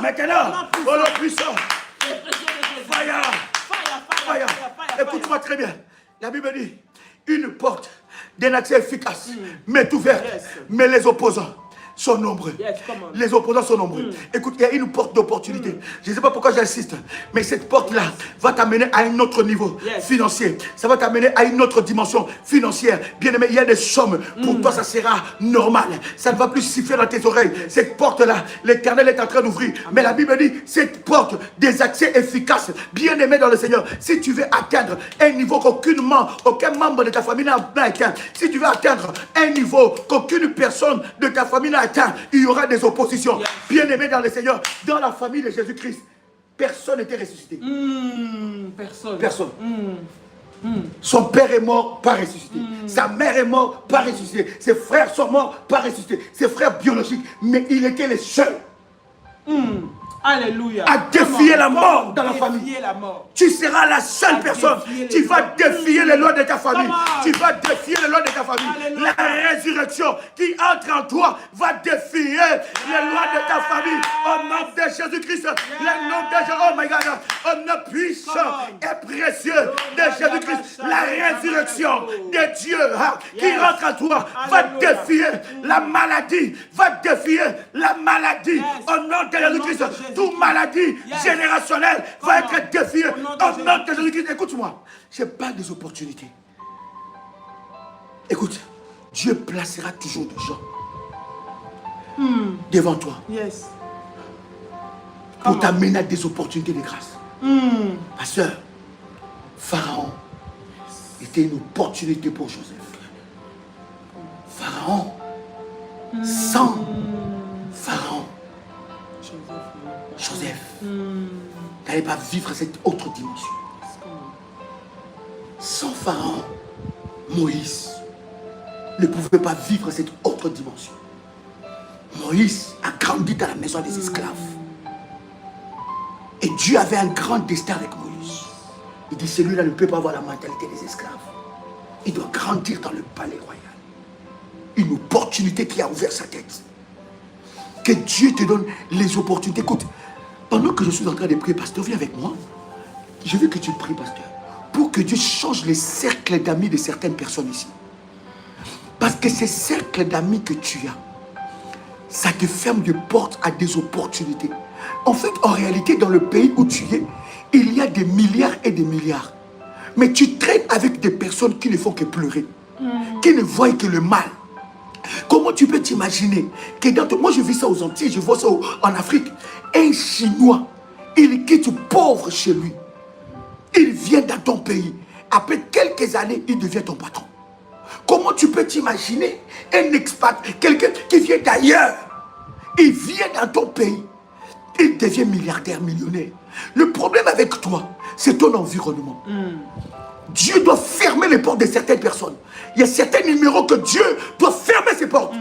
Maintenant. Oh le puissant. Fire. Écoute-moi très bien. La Bible dit, une porte d'un accès efficace m'est ouverte, mais les opposants sont nombreux. Les opposants sont nombreux. Écoute, il y a une porte d'opportunité. Je ne sais pas pourquoi j'insiste, mais cette porte-là va t'amener à un autre niveau financier. Ça va t'amener à une autre dimension financière. Bien aimé, il y a des sommes. Pour toi, ça sera normal. Ça ne va plus siffler dans tes oreilles. Cette porte-là, l'Éternel est en train d'ouvrir. Mais la Bible dit, cette porte des accès efficaces, bien aimé dans le Seigneur, si tu veux atteindre un niveau qu'aucun membre de ta famille n'a atteint, si tu veux atteindre un niveau qu'aucune personne de ta famille n'a atteint, il y aura des oppositions. Bien aimé dans le Seigneur, dans la famille de Jésus-Christ, personne n'était ressuscité. Personne. Son père est mort, pas ressuscité. Sa mère est morte, pas ressuscité. Ses frères sont morts, pas ressuscités. Ses frères biologiques, mais il était le seul. Alléluia. À défier la mort dans la famille. Tu seras la seule personne. Tu vas défier les lois de ta famille. Tu vas défier les lois de ta famille. Alléluia. La résurrection qui entre en toi va défier les lois de ta famille. Au nom de Jésus-Christ. Le nom de Jésus. Oh my God. Au nom puissant et précieux de Jésus-Christ. La résurrection de Dieu qui rentre en toi va défier la maladie. Va défier la maladie. Au nom de Jésus-Christ. Toute maladie générationnelle va être défiée au nom de Jésus-Christ. Écoute-moi, je parle des opportunités. Écoute, Dieu placera toujours des gens devant toi Yes. pour t'amener à des opportunités de grâce. Pasteur, Pharaon était une opportunité pour Joseph. Pharaon, sans Pharaon, Joseph n'allait pas vivre cette autre dimension. Sans Pharaon, Moïse ne pouvait pas vivre cette autre dimension. Moïse a grandi dans la maison des esclaves. Et Dieu avait un grand destin avec Moïse. Il dit, celui-là ne peut pas avoir la mentalité des esclaves. Il doit grandir dans le palais royal. Une opportunité qui a ouvert sa tête. Que Dieu te donne les opportunités. Écoute, pendant que je suis en train de prier, pasteur, viens avec moi. Je veux que tu pries, pasteur, pour que Dieu change les cercles d'amis de certaines personnes ici. Parce que ces cercles d'amis que tu as, ça te ferme des portes à des opportunités. En fait, en réalité, dans le pays où tu es, il y a des milliards et des milliards. Mais tu traînes avec des personnes qui ne font que pleurer, qui ne voient que le mal. Comment tu peux t'imaginer que dans ton... Moi, je vis ça aux Antilles, je vois ça en Afrique. Un Chinois, il quitte pauvre chez lui. Il vient dans ton pays. Après quelques années, il devient ton patron. Comment tu peux t'imaginer un expat, quelqu'un qui vient d'ailleurs, il vient dans ton pays, il devient milliardaire, millionnaire. Le problème avec toi, c'est ton environnement. Dieu doit fermer les portes de certaines personnes. Il y a certains numéros que Dieu doit fermer ses portes.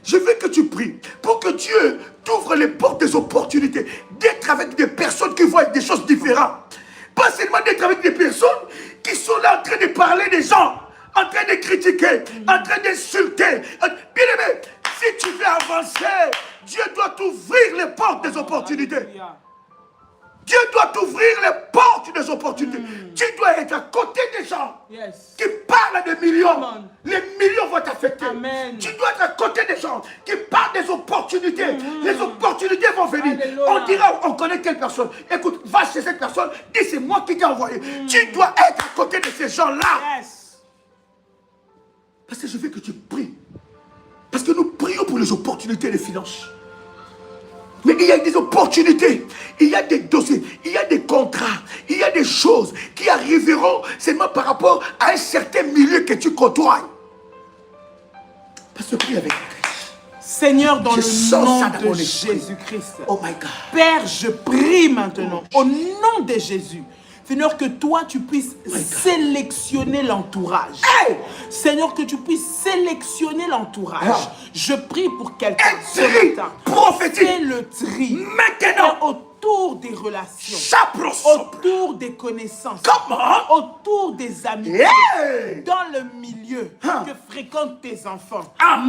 Je veux que tu pries pour que Dieu t'ouvre les portes des opportunités, d'être avec des personnes qui voient des choses différentes. Pas seulement d'être avec des personnes qui sont là en train de parler des gens, en train de critiquer, en train d'insulter. Bien aimé, si tu veux avancer, Dieu doit t'ouvrir les portes des opportunités. Dieu doit t'ouvrir les portes des opportunités. Tu dois être à côté des gens qui parlent de millions. Les millions vont t'affecter. Tu dois être à côté des gens qui parlent des opportunités. Les opportunités vont venir. Alléluia. On dira, on connaît telle personne. Écoute, va chez cette personne, dis c'est moi qui t'ai envoyé. Tu dois être à côté de ces gens-là. Parce que je veux que tu pries. Parce que nous prions pour les opportunités des finances. Mais il y a des opportunités, il y a des dossiers, il y a des contrats, il y a des choses qui arriveront seulement par rapport à un certain milieu que tu côtoies. Parce que prie avec moi. Seigneur, dans Je le sens nom ça dans de mon esprit. Jésus-Christ. Oh my God. Père, je prie maintenant, au nom de Jésus, Seigneur, que toi, tu puisses sélectionner l'entourage. Hey! Seigneur, que tu puisses sélectionner l'entourage. Ah. Je prie pour quelqu'un Un ce tri matin. prophétique. Fais le tri. Maintenant. Et autour des relations. Chaprosople. Autour des connaissances. Comment? Autour des amitiés. Hey! Dans le milieu Ah. que fréquentent tes enfants. Ah.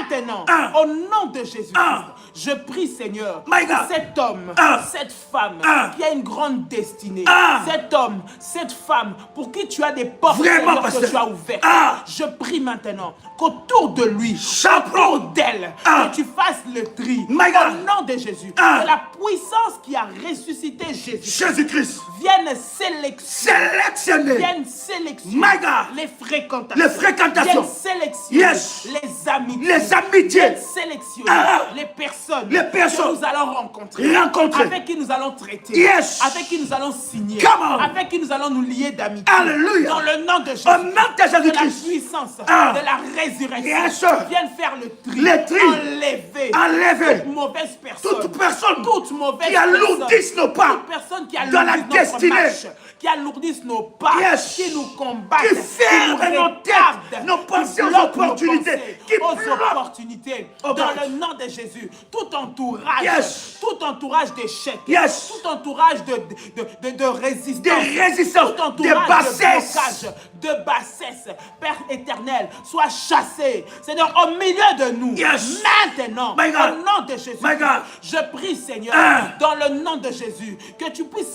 Maintenant, Ah. au nom de Jésus-Christ, Ah. je prie, Seigneur, My pour God. cet homme, Ah. cette femme Ah. qui a une grande destinée. Ah. Cet homme, cette femme pour qui tu as des portes, Vraiment, Seigneur, que pasteur. tu as ouvertes. Ah. Je prie maintenant qu'autour de lui, Chapeau. autour d'elle, Ah. que tu fasses le tri. My God. Au nom de Jésus, Ah. que la puissance qui a ressuscité Jésus Jésus-Christ. vienne sélectionner. Sélectionner. Vienne sélectionner My God. les fréquentations. Les fréquentations. Vienne sélectionner Yes. les amitiés. Les amitiés. Vienne sélectionner Ah. les personnes. Les personnes. Que nous allons rencontrer. Rencontrer. Avec qui nous allons traiter. Yes. Avec qui nous allons signer. Come on. Avec qui nous allons nous lier d'amitié. Alléluia. Dans le nom de Jésus. Au nom de Que la Jésus-Christ. puissance Ah. de la résurrection Yes. vienne faire le tri. Le tri. Enlever. Enlever. Toute mauvaise personne. Toute personne Toute mauvaise qui alourdissent nos pas Toute personne qui dans la alourdissent notre destinée. marche, qui alourdissent nos pas, Yes. qui nous combattent, Qui ferment qui nous nos têtes, retardent, nos qui pensées aux bloquent nos opportunités, pensées, qui aux bloquent. opportunités. Oh Dans God. le nom de Jésus, tout entourage, Yes. tout entourage d'échecs, Yes. tout entourage de résistance, De résistance, tout entourage de bassesse. blocage, de bassesse, Père éternel, sois chassé, Seigneur, au milieu de nous, Yes. maintenant, My God. au nom de Jésus. My God. Je prie, Seigneur, Ah. dans le nom de Jésus, que tu puisses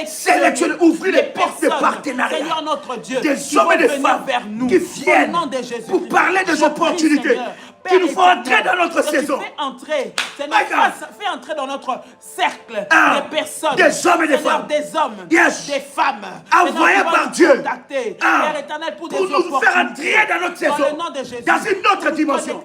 Sélectionner, ouvrir les portes de partenariat. Seigneur notre Dieu, Des qui hommes vont et des venir femmes vers nous, qui viennent au nom de Jésus, pour parler des je prie, opportunités. Seigneur, Tu nous fais entrer dans notre saison. Fais entrer, Seigneur, fais entrer dans notre cercle des personnes, des hommes et des Seigneur, femmes, des hommes, yes, des femmes, envoyés par Dieu, Père éternel, pour nous faire entrer dans notre saison, dans le nom de Jésus, dans une autre dimension,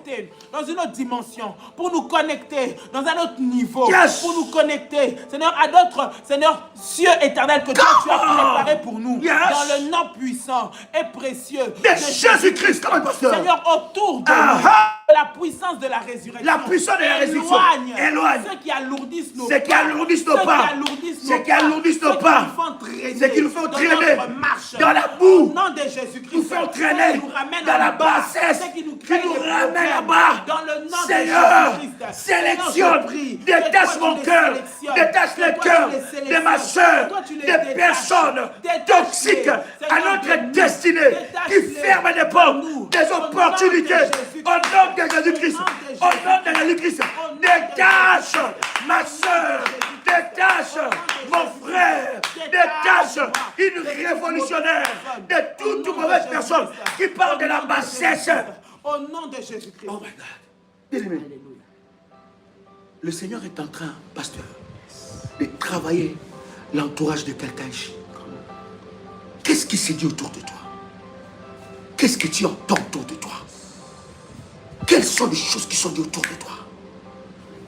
dans une autre dimension, pour nous connecter dans un autre niveau, yes, pour nous connecter, Seigneur, à d'autres, Seigneur, cieux éternels que toi tu as préparés pour nous, yes, dans le nom puissant et précieux de Jésus-Christ, comme un pasteur. Seigneur, autour de nous, la puissance de la résurrection. La puissance de la résurrection éloigne ceux qui alourdissent nos pas, ceux qui alourdissent nos pas, ceux qui nous font traîner dans la boue, au nom de Jésus-Christ, nous font traîner dans la bassesse, qui nous ramène là-bas. Dans le nom Seigneur, de Jésus-Christ, sélectionne, détache mon cœur, détache le cœur de ma soeur, des personnes toxiques à notre destinée, qui ferment des portes, des opportunités, au nom de Jésus-Christ, au nom de Jésus-Christ, détache ma soeur, détache mon frère, détache une révolutionnaire de toute mauvaise personne qui parle de la bassesse. Au nom de Jésus-Christ. Oh my God. Bien-aimé, le Seigneur est en train, pasteur, de travailler l'entourage de quelqu'un ici. Qu'est-ce qui se dit autour de toi? Qu'est-ce que tu entends autour de toi? Quelles sont les choses qui sont dites autour de toi?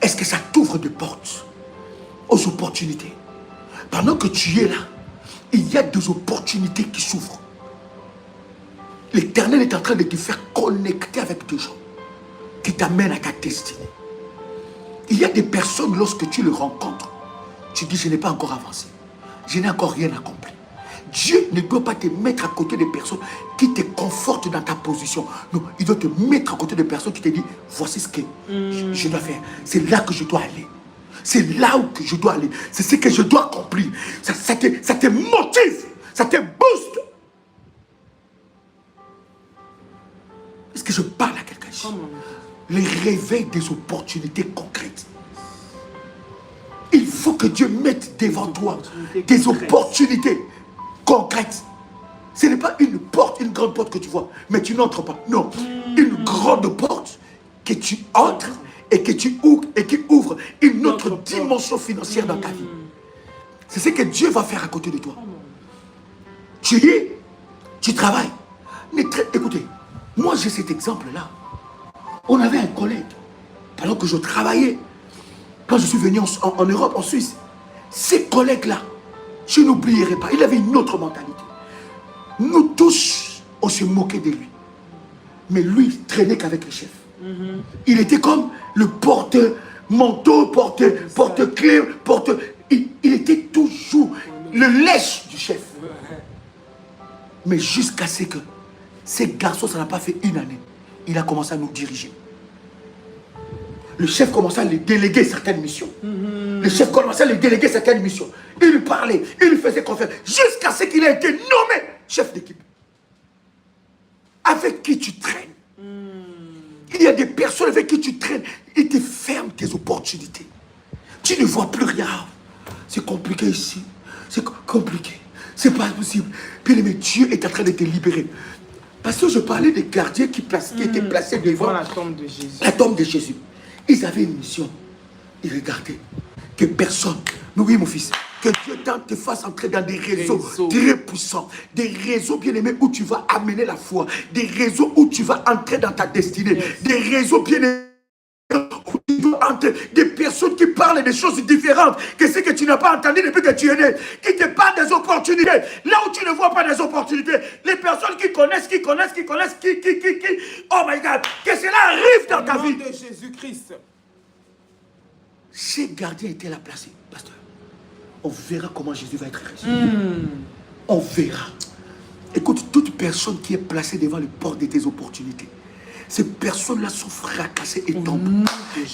Est-ce que ça t'ouvre des portes aux opportunités? Pendant que tu es là, il y a des opportunités qui s'ouvrent. L'Éternel est en train de te faire connecter avec des gens qui t'amènent à ta destinée. Il y a des personnes, lorsque tu les rencontres, tu dis, je n'ai pas encore avancé. Je n'ai encore rien accompli. Dieu ne doit pas te mettre à côté des personnes qui te confortent dans ta position. Non, il doit te mettre à côté des personnes qui te disent, voici ce que je dois faire. C'est là que je dois aller. C'est là où que je dois aller. C'est ce que je dois accomplir. Ça te motive. Ça te booste. Est-ce que je parle à quelqu'un ici? Les réveils des opportunités concrètes. Il faut que Dieu mette devant toi des opportunités concrètes. Ce n'est pas une porte, une grande porte que tu vois, mais tu n'entres pas. Non, une grande porte que tu entres et que tu ouvres et qui ouvre une autre dimension financière dans ta vie. C'est ce que Dieu va faire à côté de toi. Tu y es, tu travailles. Mais écoutez, moi j'ai cet exemple-là. On avait un collègue, pendant que je travaillais, quand je suis venu en Europe, en Suisse, ces collègues-là, je n'oublierai pas, il avait une autre mentalité. Nous tous, on se moquait de lui. Mais lui, il traînait qu'avec les chefs. Il était comme le porte-manteau, porte-clé, il était toujours le lèche du chef. Mais jusqu'à ce que ces garçons, ça n'a pas fait une année. Il a commencé à nous diriger. Le chef commençait à lui déléguer certaines missions. Le chef commençait à lui déléguer certaines missions. Il lui parlait, il lui faisait confiance. Jusqu'à ce qu'il ait été nommé chef d'équipe. Avec qui tu traînes. Il y a des personnes avec qui tu traînes. Ils te ferment tes opportunités. Tu ne vois plus rien. C'est compliqué ici. C'est compliqué. C'est pas possible. Puis mais Dieu est en train de te libérer. Parce que je parlais des gardiens qui étaient placés devant la tombe de Jésus. La tombe de Jésus. Ils avaient une mission. Ils regardaient que personne, mais oui mon fils, que Dieu te fasse entrer dans des réseaux très puissants, des réseaux bien aimés où tu vas amener la foi, des réseaux où tu vas entrer dans ta destinée, des réseaux bien aimés où tu vas entrer, des personnes qui parlent des choses différentes que ce que tu n'as pas entendu depuis que tu es né, qui te parlent des opportunités, là où tu ne vois pas des opportunités, les personnes qui connaissent, oh my God, que cela arrive dans ta vie. Au nom de Jésus-Christ. Ces gardiens étaient là placés, pasteur. On verra comment Jésus va être reçu. On verra. Écoute, toute personne qui est placée devant les portes de tes opportunités, ces personnes-là sont fracassées et tombent.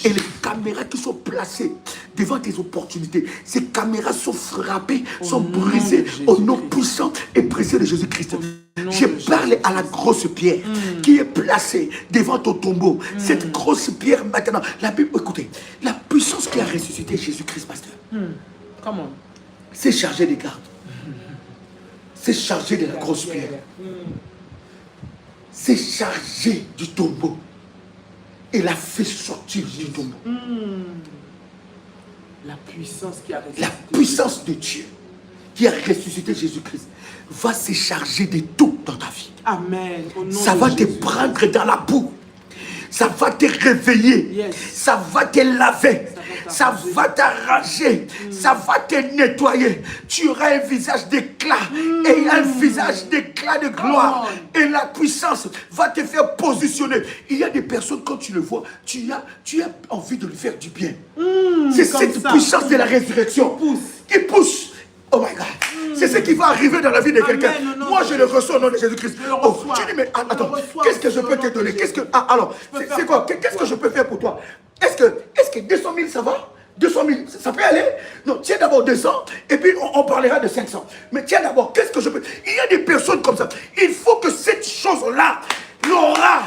Et les caméras qui sont placées devant tes opportunités, ces caméras sont frappées, sont brisées au nom puissant et précieux de Jésus-Christ. Je parle à la grosse pierre qui est placée devant ton tombeau. Cette grosse pierre maintenant, la Bible, écoutez, la puissance qui a ressuscité Jésus-Christ, pasteur, Comment? c'est chargé des gardes. C'est chargé de la grosse pierre. C'est chargé du tombeau. et l'a fait sortir du tombeau. La puissance qui a ressuscité. La puissance de Dieu qui a ressuscité Jésus-Christ va se charger de tout dans ta vie. Amen. Au nom Ça de va te Jésus. prendre dans la boue. Ça va te réveiller. Yes. Ça va te laver. Ça va t'arranger. Ça va te nettoyer. Tu auras un visage d'éclat. Et un visage d'éclat de gloire. Et la puissance va te faire positionner. Il y a des personnes, quand tu le vois, tu as envie de lui faire du bien. C'est comme cette ça. puissance de la résurrection qui pousse. Oh my God. C'est ce qui va arriver dans la vie de quelqu'un. Amen, au nom Moi, de je le reçois au nom de Jésus-Christ. Je le Oh, reçois. tu dis, mais Je le attends, reçois qu'est-ce que aussi je au peux nom te de donner? Jésus. Qu'est-ce que, alors, peux c'est faire quoi? quoi? Qu'est-ce que je peux faire pour toi? Est-ce que 200 000, ça va? 200 000, ça peut aller? Non, tiens d'abord 200, et puis on parlera de 500. Mais tiens d'abord, qu'est-ce que je peux? Il y a des personnes comme ça. Il faut que cette chose-là, l'aura,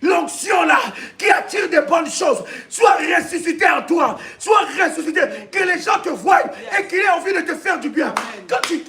l'onction là, qui attire des bonnes choses, soit ressuscitée en toi, soit ressuscitée, que les gens te voient et qu'ils aient envie de te faire du bien. Quand tu...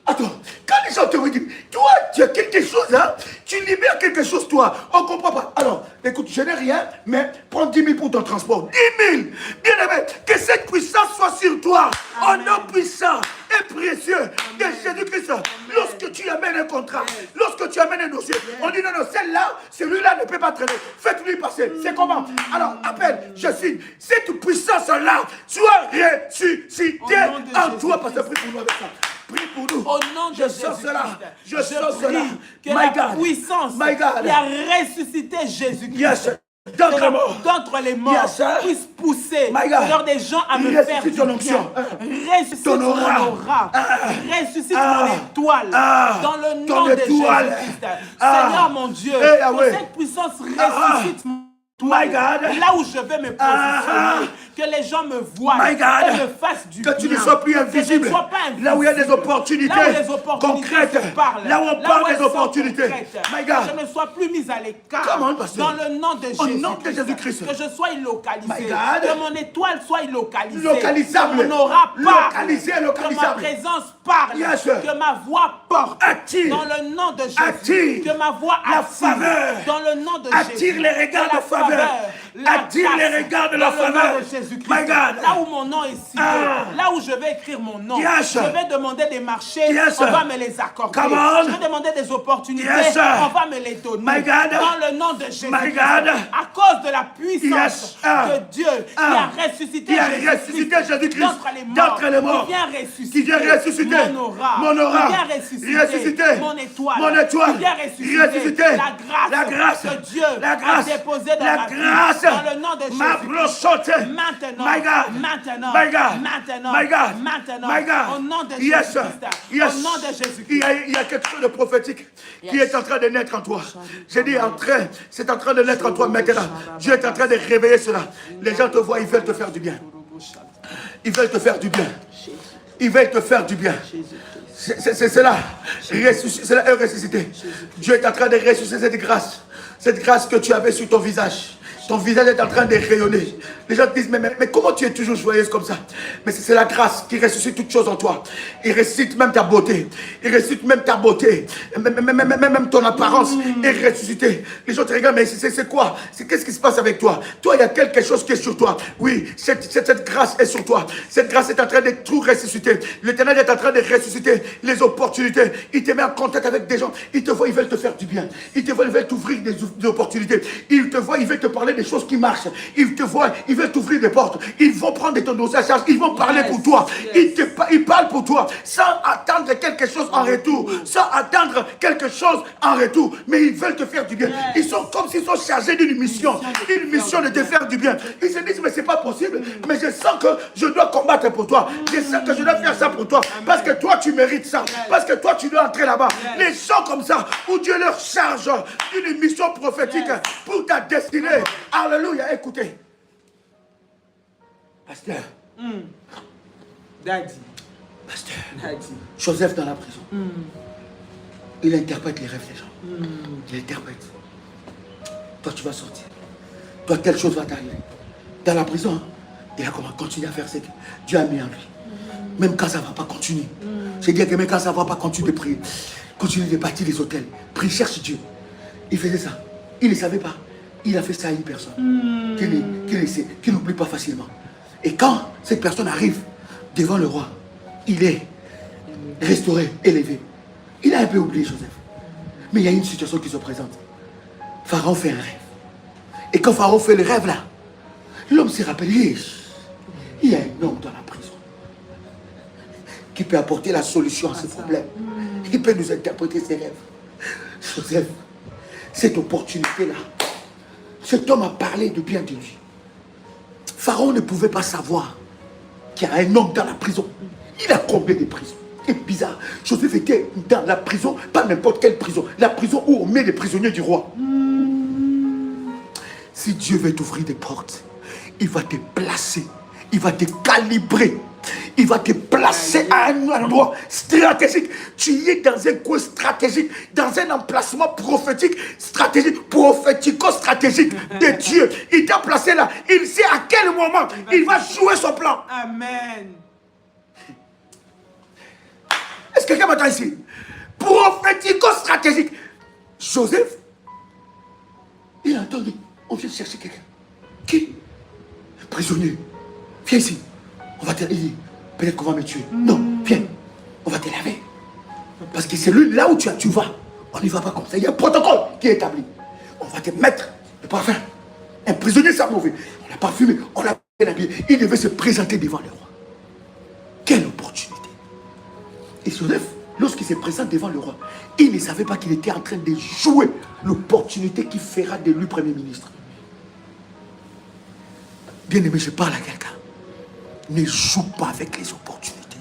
Attends, quand les gens te regardent, toi, tu as quelque chose, hein? Tu libères quelque chose, toi. On ne comprend pas. Alors, écoute, je n'ai rien, mais prends 10 000 pour ton transport. 10 000! Bien aimé, que cette puissance soit sur toi. Au nom puissant et précieux de Jésus-Christ. Lorsque tu amènes un contrat, lorsque tu amènes un dossier, on dit non, non, celle-là, celui-là ne peut pas traîner. Faites-lui passer. C'est comment? Alors, appelle, je signe. Cette puissance-là soit ressuscitée en toi. Parce que prie pour nous avec ça. Prie pour nous. Au nom de Je sens cela. Je sens prie cela. que My la God. puissance My God. qui a ressuscité Jésus-Christ Yes. D'entre les morts. d'entre les morts Yes, sir. puisse pousser My God. sur des gens à me Ressuscite faire du ton bien. onction. Ressuscite Ton mon aura. aura. Ressuscite Ah. mon étoile. Ah. Dans le Ton nom de étoile. Jésus-Christ. Ah. Seigneur mon Dieu, Eh, ah que ouais. cette puissance Ah. ressuscite mon My God. là où je vais me positionner, Ah. que les gens me voient My God. et me fassent du bien. Que tu ne sois plus Que je ne invisible. sois pas invisible. Là où il y a des opportunités, Là où les opportunités concrètes. se parlent. Là où on parle elles des sont opportunités. concrètes. My God. Que je ne sois plus mise à l'écart. Come on, pasteur. Dans le nom de Au Jésus. nom de Jésus-Christ. Que je sois localisé. My God. Que mon étoile soit localisée. Localisable. Que mon aura parle. Localisé, Que ma localisable. présence parle. Yes. Que ma voix porte. Attire. Dans le nom de Jésus. Attire. Que ma voix La attire. faveur. Dans le nom de Attire Jésus. les regards Que la de faveur. la Attire grâce, les regards de la dans le nom faveur. de Jésus-Christ. My God. Là où mon nom est cité, là où je vais écrire mon nom, Yes. je vais demander des marchés, Yes. on va me les accorder. Come on. Je vais demander des opportunités, Yes. on va me les donner. My God. Dans le nom de Jésus. My God. À cause de la puissance Yes. de Dieu qui a ressuscité Qui a Jésus-Christ ressuscité Jésus-Christ d'entre les morts, Qui qui vient ressusciter mon aura, mon aura. qui vient ressusciter mon étoile, Mon étoile. qui vient ressusciter la grâce que Dieu a déposée dans la ma vie. grâce. Dans le nom de Jésus. Ma brochotte. Maintenant, My God. maintenant, My God. maintenant, My God. maintenant, My God. au nom de Yes. Jésus-Christ, Yes. au nom de Jésus-Christ. Il y a quelque chose de prophétique qui est en train de naître en toi. J'ai dit c'est en train de naître en toi maintenant. Dieu est en train de réveiller cela. Les gens te voient, ils veulent te faire du bien. Ils veulent te faire du bien. Ils veulent te faire du bien. C'est cela. Cela est ressuscité. Dieu est en train de ressusciter cette grâce. Cette grâce que tu avais sur ton visage. Ton visage est en train de rayonner. Les gens te disent, mais comment tu es toujours joyeuse comme ça? Mais c'est la grâce qui ressuscite toutes choses en toi. Il ressuscite même ta beauté. Il ressuscite même ta beauté. Même ton apparence est ressuscitée. Les gens te regardent, mais c'est quoi? Qu'est-ce qui se passe avec toi? Toi, il y a quelque chose qui est sur toi. Oui, cette grâce est sur toi. Cette grâce est en train de tout ressusciter. L'Éternel est en train de ressusciter les opportunités. Il te met en contact avec des gens. Ils te voient, ils veulent te faire du bien. Ils te voient, ils veulent t'ouvrir des opportunités. Ils te voient, ils veulent te parler des choses qui marchent. Ils te voient, ils veulent t'ouvrir des portes. Ils vont prendre ton dossier à charge. Ils vont parler pour toi. Ils parlent pour toi sans attendre quelque chose en retour. Sans attendre quelque chose en retour. Mais ils veulent te faire du bien. Ils sont comme s'ils sont chargés d'une mission. Une mission de te faire du bien. Ils se disent, mais c'est pas possible. Mais je sens que je dois combattre pour toi. Je sens que je dois faire ça pour toi. Parce que toi, tu mérites ça. Parce que toi, tu dois entrer là-bas. Les gens comme ça, où Dieu leur charge une mission prophétique pour ta destinée. Alléluia, écoutez. Pasteur. Daddy. Pasteur. Daddy. Joseph dans la prison. Il interprète les rêves des gens. Il interprète. Toi, tu vas sortir. Toi, telle chose va t'arriver. Dans la prison, il a comment continuer à faire ce que Dieu a mis en lui. Même quand ça ne va pas, continue. J'ai dit que même quand ça ne va pas, continue de prier. Continue de bâtir les hôtels. Prie, cherche Dieu. Il faisait ça. Il ne savait pas. il a fait ça à une personne qui n'oublie pas facilement. Et quand cette personne arrive devant le roi, il est restauré, élevé. Il a un peu oublié Joseph. Mais il y a une situation qui se présente. Pharaon fait un rêve. Et quand Pharaon fait le rêve là, l'homme se rappelle, il y a un homme dans la prison qui peut apporter la solution à ce problème. Il peut nous interpréter ses rêves. Joseph, cette opportunité-là, cet homme a parlé de bien de lui. Pharaon ne pouvait pas savoir qu'il y a un homme dans la prison. Il a combien de prisons? C'est bizarre. Joseph était dans la prison, pas n'importe quelle prison. La prison où on met les prisonniers du roi. Si Dieu veut t'ouvrir des portes, il va te placer, il va te calibrer, il va te placer à un endroit stratégique. Tu es dans un coin stratégique, dans un emplacement prophétique, stratégique, prophético-stratégique de Dieu. Il t'a placé là. Il sait à quel moment il va jouer son plan. Amen. Est-ce que quelqu'un m'entend ici? Prophético-stratégique. Joseph, il a entendu. On vient chercher quelqu'un. Qui? Prisonnier. Viens ici. On va te dire. Peut-être qu'on va me tuer. Non, viens. On va te laver. Parce que c'est lui, là où tu vas. On n'y va pas comme ça. Il y a un protocole qui est établi. On va te mettre le parfum. Un prisonnier, ça mauvais. On l'a parfumé. On l'a habillé. Il devait se présenter devant le roi. Quelle opportunité. Et Joseph, lorsqu'il se présente devant le roi, il ne savait pas qu'il était en train de jouer l'opportunité qui fera de lui Premier ministre. Bien-aimé, je parle à quelqu'un. Ne joue pas avec les opportunités.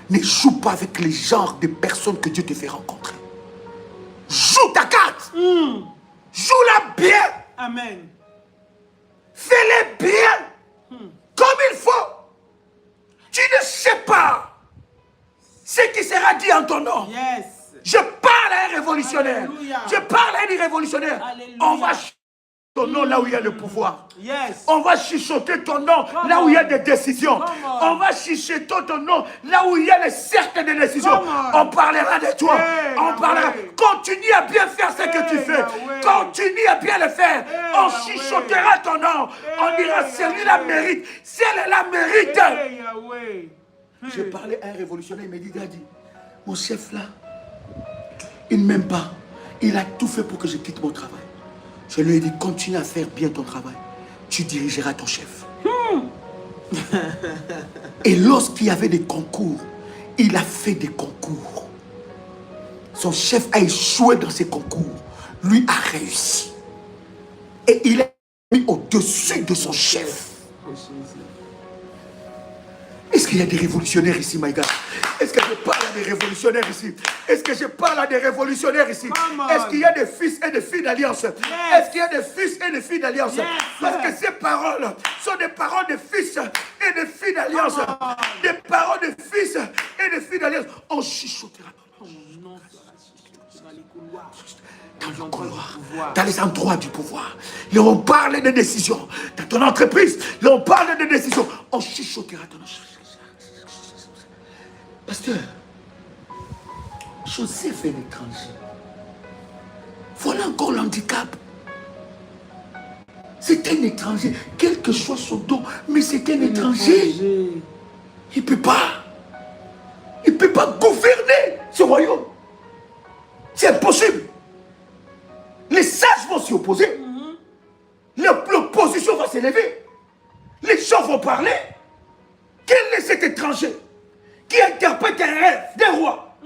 Ne joue pas avec les genres de personnes que Dieu te fait rencontrer. Joue ta carte. Joue-la bien. Amen. Fais-les bien. Comme il faut. Tu ne sais pas ce qui sera dit en ton nom. Yes. Je parle à un révolutionnaire. Alléluia. Je parle à un révolutionnaire. Alléluia. On va chuchoter ton nom là où il y a le pouvoir. Yes. On va chuchoter ton nom là où il y a des décisions. On va chuchoter ton nom là où il y a les cercles de décisions. On parlera de toi. Hey, On parlera. Yahweh. Continue à bien faire ce que tu Hey, fais. Yahweh. Continue à bien le faire. Hey, On Yahweh. chuchotera ton nom. On dira celui-là mérite. Celle-là mérite. Hey, Yahweh. J'ai parlé à un révolutionnaire, il m'a dit, Daddy, mon chef là, il ne m'aime pas. Il a tout fait pour que je quitte mon travail. Je lui ai dit, continue à faire bien ton travail. Tu dirigeras ton chef. Et lorsqu'il y avait des concours, il a fait des concours. Son chef a échoué dans ses concours. Lui a réussi. Et il est mis au-dessus de son chef. Est-ce qu'il y a des révolutionnaires ici, my God? Est-ce que je parle à des révolutionnaires ici? Est-ce que je parle à des révolutionnaires ici? Est-ce qu'il y a des fils et des filles d'alliance? Est-ce qu'il y a des fils et des filles d'alliance? Parce que ces paroles sont des paroles de fils et de filles d'alliance. Des paroles de fils et de filles d'alliance. On chuchotera dans le couloir, dans les endroits du pouvoir. Et on parle de décisions. Dans ton entreprise, et on parle de décisions. On chuchotera ton nom. Pasteur, Joseph est un étranger. Voilà encore l'handicap. C'est un étranger, quel que soit son don, mais c'est un étranger. Il ne peut pas. Il ne peut pas gouverner ce royaume. C'est impossible. Les sages vont s'y opposer. L'opposition va s'élever. Les gens vont parler. Quel est cet étranger qui interprète un rêve des rois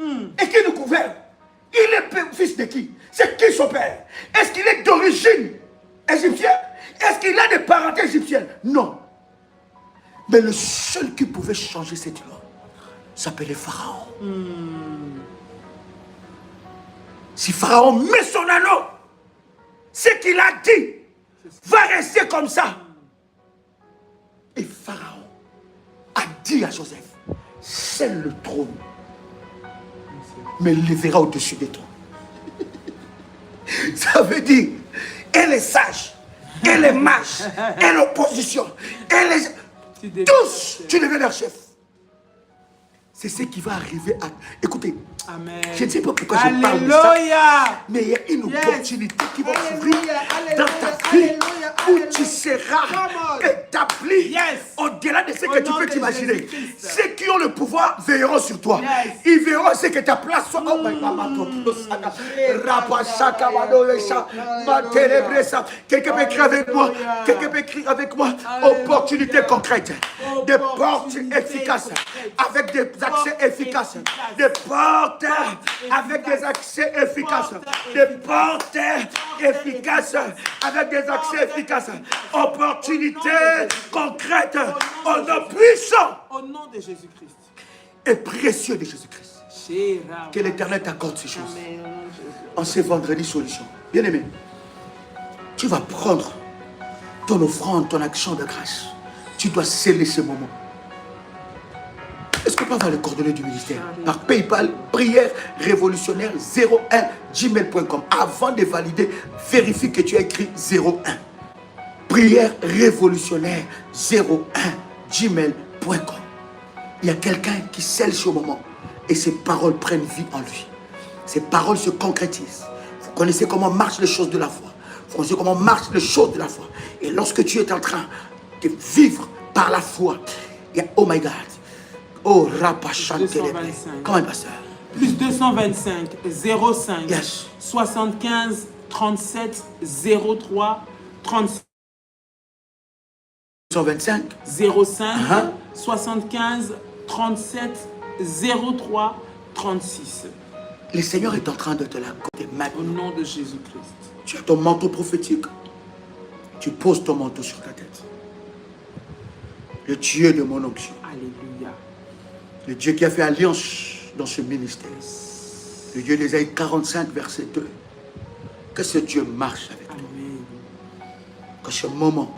et qui nous gouverne? Il est fils de qui? C'est qui son père? Est-ce qu'il est d'origine égyptienne? Est-ce qu'il a des parentés égyptiennes? Non. Mais le seul qui pouvait changer cette loi s'appelait Pharaon. Si Pharaon met son anneau, ce qu'il a dit va rester comme ça. Et Pharaon a dit à Joseph, scelle le trône, mais il le verra au-dessus de toi. Ça veut dire, elle est sage, elle est mage, elle est opposition, elle est... Tous, tu deviens leur chef. C'est ce qui va arriver à... Écoutez, Amen. Je ne sais pas pourquoi je parle de ça. Alléluia. Mais il y a une opportunité qui va s'ouvrir dans ta vie Alléluia, où alléluia. tu seras Come on. établi Yes. au-delà de ce Au que tu nom peux de t'imaginer. Jésus-Christ. Ceux qui ont le pouvoir veilleront sur toi. Yes. Ils verront ce que ta place soit. Oh my God. Quelqu'un peut écrire avec moi. Quelqu'un peut écrire avec moi. Opportunité concrète. Des portes efficaces. Avec des accès efficaces. Des portes avec des accès efficaces. Des portes efficaces avec des accès efficaces. Opportunité concrète. Au nom puissant Au nom de Jésus-Christ. et précieux de Jésus-Christ. Que l'Éternel t'accorde ces choses. Amen. En ce vendredi solution. Bien-aimé, tu vas prendre ton offrande, ton action de grâce. Tu dois sceller ce moment. Est-ce que pas voir les coordonnées du ministère? Par PayPal, prière révolutionnaire 01gmail.com. Avant de valider, vérifie que tu as écrit 01. Prière révolutionnaire 01gmail.com. Il y a quelqu'un qui scelle ce moment et ses paroles prennent vie en lui. Ces paroles se concrétisent. Vous connaissez comment marchent les choses de la foi. Vous connaissez comment marchent les choses de la foi. Et lorsque tu es en train de vivre par la foi, il y a, oh my God, oh Rapachantelebe. Comment il passe ça? Plus 225 05 Yes. 75 37 03 36 125. 05 Uh-huh. 75 37 03 36. Le Seigneur est en train de te l'accorder Au maintenant. nom de Jésus-Christ. Tu as ton manteau prophétique. Tu poses ton manteau sur ta tête. Le Dieu de mon onction. Alléluia. Le Dieu qui a fait alliance dans ce ministère. Le Dieu d'Ésaïe 45, verset 2. Que ce Dieu marche avec toi. Amen. Que ce moment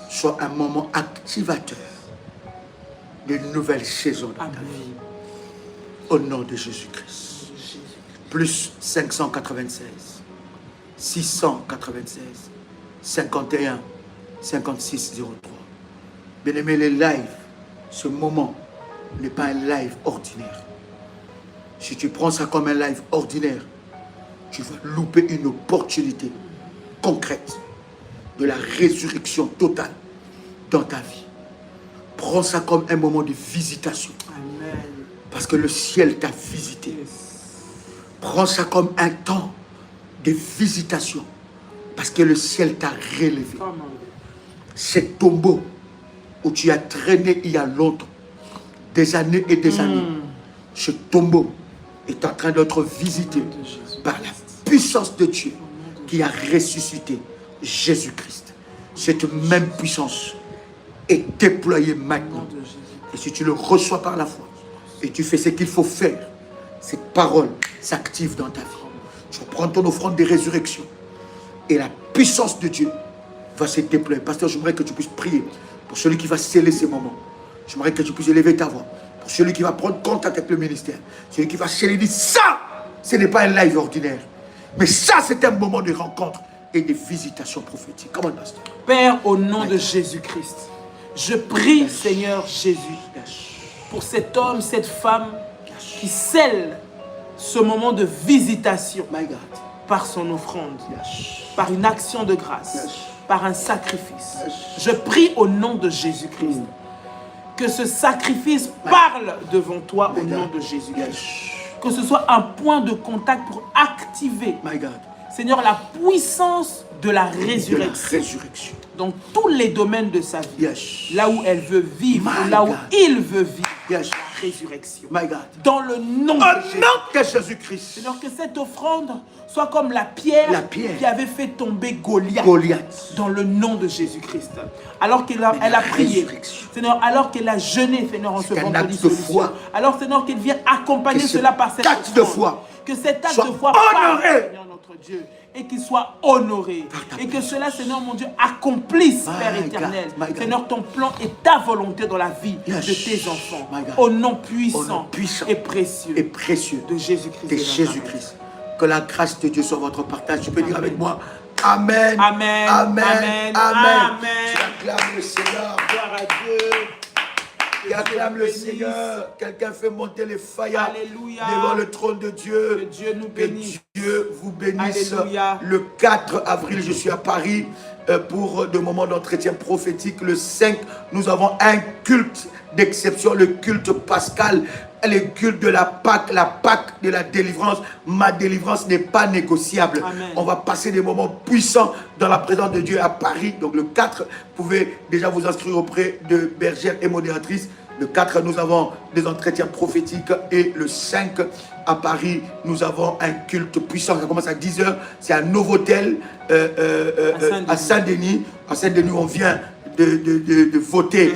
soit un moment activateur d'une nouvelle saison dans ta vie. Amen. Au nom de Jésus-Christ. Plus 596, 696, 51, 56, 03. Bien-aimé, les lives, ce moment n'est pas un live ordinaire. Si tu prends ça comme un live ordinaire, tu vas louper une opportunité concrète de la résurrection totale dans ta vie. Prends ça comme un moment de visitation. Amen. Parce que le ciel t'a visité. Yes. Prends ça comme un temps de visitation. Parce que le ciel t'a relevé. Come on. Ce tombeau où tu as traîné il y a longtemps, des années et des années, ce tombeau est en train d'être visité par la puissance de Dieu qui a ressuscité Jésus-Christ. Cette même puissance est déployée Au nom maintenant. de Jésus. Et si tu le reçois par la foi et tu fais ce qu'il faut faire, cette parole s'active dans ta vie. Tu vas prendre ton offrande de résurrection et la puissance de Dieu va se déployer. Pasteur, j'aimerais que tu puisses prier pour celui qui va sceller ces moments. J'aimerais que tu puisses élever ta voix pour celui qui va prendre contact avec le ministère. Celui qui va sceller, dit ça, ce n'est pas un live ordinaire. Mais ça, c'est un moment de rencontre et de visitation prophétique. Comment, pasteur? Père, au nom de Jésus-Christ, je prie, Seigneur Jésus, pour cet homme, cette femme qui scelle ce moment de visitation My God. par son offrande, Yes. par une action de grâce, Yes. par un sacrifice. Yes. Je prie au nom de Jésus-Christ que ce sacrifice parle devant toi au nom de Jésus-Christ. Yes. Que ce soit un point de contact pour activer, My God. Seigneur, la puissance de la De la résurrection résurrection. dans tous les domaines de sa vie. Yes. Là où elle veut vivre, My ou là où God. il veut vivre. Yes. La résurrection. My God. Dans le nom Au de Jésus. nom de Jésus-Christ. Seigneur, que cette offrande soit comme la pierre, La pierre. qui avait fait tomber Goliath. Goliath. Dans le nom de Jésus-Christ. Alors qu'elle a, elle a prié. résurrection. Seigneur, alors qu'elle a jeûné, Seigneur, en ce C'est un vendredi acte de solution. foi. Alors, Seigneur, qu'elle vient accompagner Que cela par cette acte de offrande. foi Que cet acte soit de foi honoré. parle, Seigneur notre Dieu, et qu'il soit honoré. Par ta Et que puissance. cela, Seigneur mon Dieu, accomplisse, My Père God, éternel. my God. Seigneur, ton plan et ta volonté dans la vie Yes. de tes enfants. My God. Au nom Au nom puissant, puissant et précieux et précieux de Jésus-Christ. de Nazareth. Jésus-Christ. Que la grâce de Dieu soit votre partage. Tu peux dire avec moi Amen. Amen. Amen. Amen. Amen. Amen. Tu acclames le Seigneur. Gloire à Dieu. Que Qui Dieu acclame vous le bénisse. Seigneur. Quelqu'un fait monter les failles Alléluia. devant le trône de Dieu. Que Dieu nous Que bénisse. Dieu vous bénisse. Alléluia. Le 4 avril, je suis à Paris pour des moments d'entretien prophétique. Le 5, nous avons un culte d'exception, le culte pascal, le culte de la Pâque de la délivrance. Ma délivrance n'est pas négociable. Amen. On va passer des moments puissants dans la présence de Dieu à Paris. Donc le 4, vous pouvez déjà vous inscrire auprès de bergères et modératrices. Le 4, nous avons des entretiens prophétiques et le 5, à Paris, nous avons un culte puissant. Ça commence à 10h. C'est un Novotel à Saint-Denis. À Saint-Denis, on vient de voter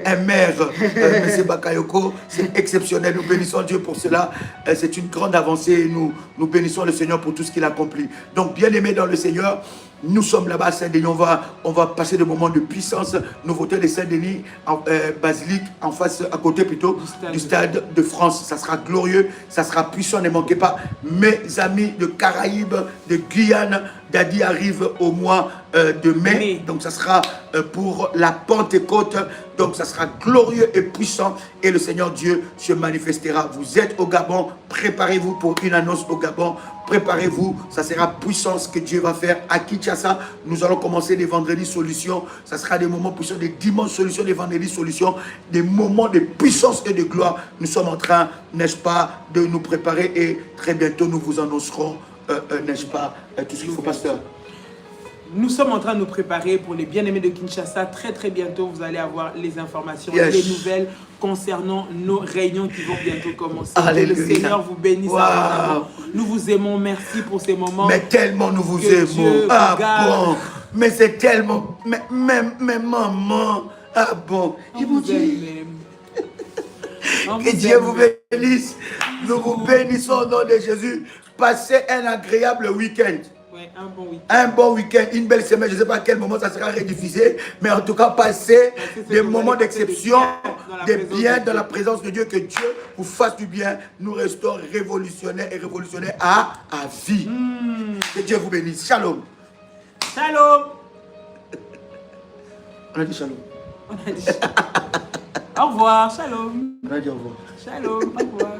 un maire, M. Bakayoko. C'est exceptionnel. Nous bénissons Dieu pour cela. C'est une grande avancée. Nous bénissons le Seigneur pour tout ce qu'il accomplit. Donc, bien aimés dans le Seigneur, nous sommes là-bas à Saint-Denis, on va passer des moments de puissance. Nouveauté de Saint-Denis, basilique, en face, à côté plutôt, du stade de France. Ça sera glorieux, ça sera puissant, ne manquez pas. Mes amis de Caraïbes, de Guyane, Dadi arrive au mois de mai. Donc ça sera pour la Pentecôte. Donc ça sera glorieux et puissant. Et le Seigneur Dieu se manifestera. Vous êtes au Gabon, préparez-vous pour une annonce au Gabon. Préparez-vous, ça sera puissant ce que Dieu va faire à Kinshasa. Nous allons commencer les vendredis solutions. Ça sera des moments puissants, des dimanches solutions, des vendredis solutions, des moments de puissance et de gloire. Nous sommes en train, n'est-ce pas, de nous préparer et très bientôt nous vous annoncerons, n'est-ce pas, tout ce qu'il faut, pasteur. Nous sommes en train de nous préparer pour les bien-aimés de Kinshasa. Très très bientôt, vous allez avoir les informations, Yes. les nouvelles concernant nos réunions qui vont bientôt commencer. Alléluia. Que le Seigneur vous bénisse. Wow. Abondamment. Nous vous aimons, merci pour ces moments. Mais tellement nous vous Que aimons. Dieu vous Ah garde. bon, mais c'est tellement, mais maman, ah bon. On Ils m'ont vous aime dit, même. On que vous Dieu aime vous même. bénisse. Nous vous bénissons au nom de Jésus. Passez un agréable week-end. Ouais, un bon week-end. Un bon week-end, une belle semaine. Je ne sais pas à quel moment ça sera rediffusé, mais en tout cas, passez des moments d'exception, des biens dans la présence de Dieu. Que Dieu vous fasse du bien. Nous restons révolutionnaires et révolutionnaires à vie. Que Dieu vous bénisse. Shalom. Shalom. On a dit shalom. On a dit au revoir. Shalom. On a dit au revoir. Shalom. Au revoir.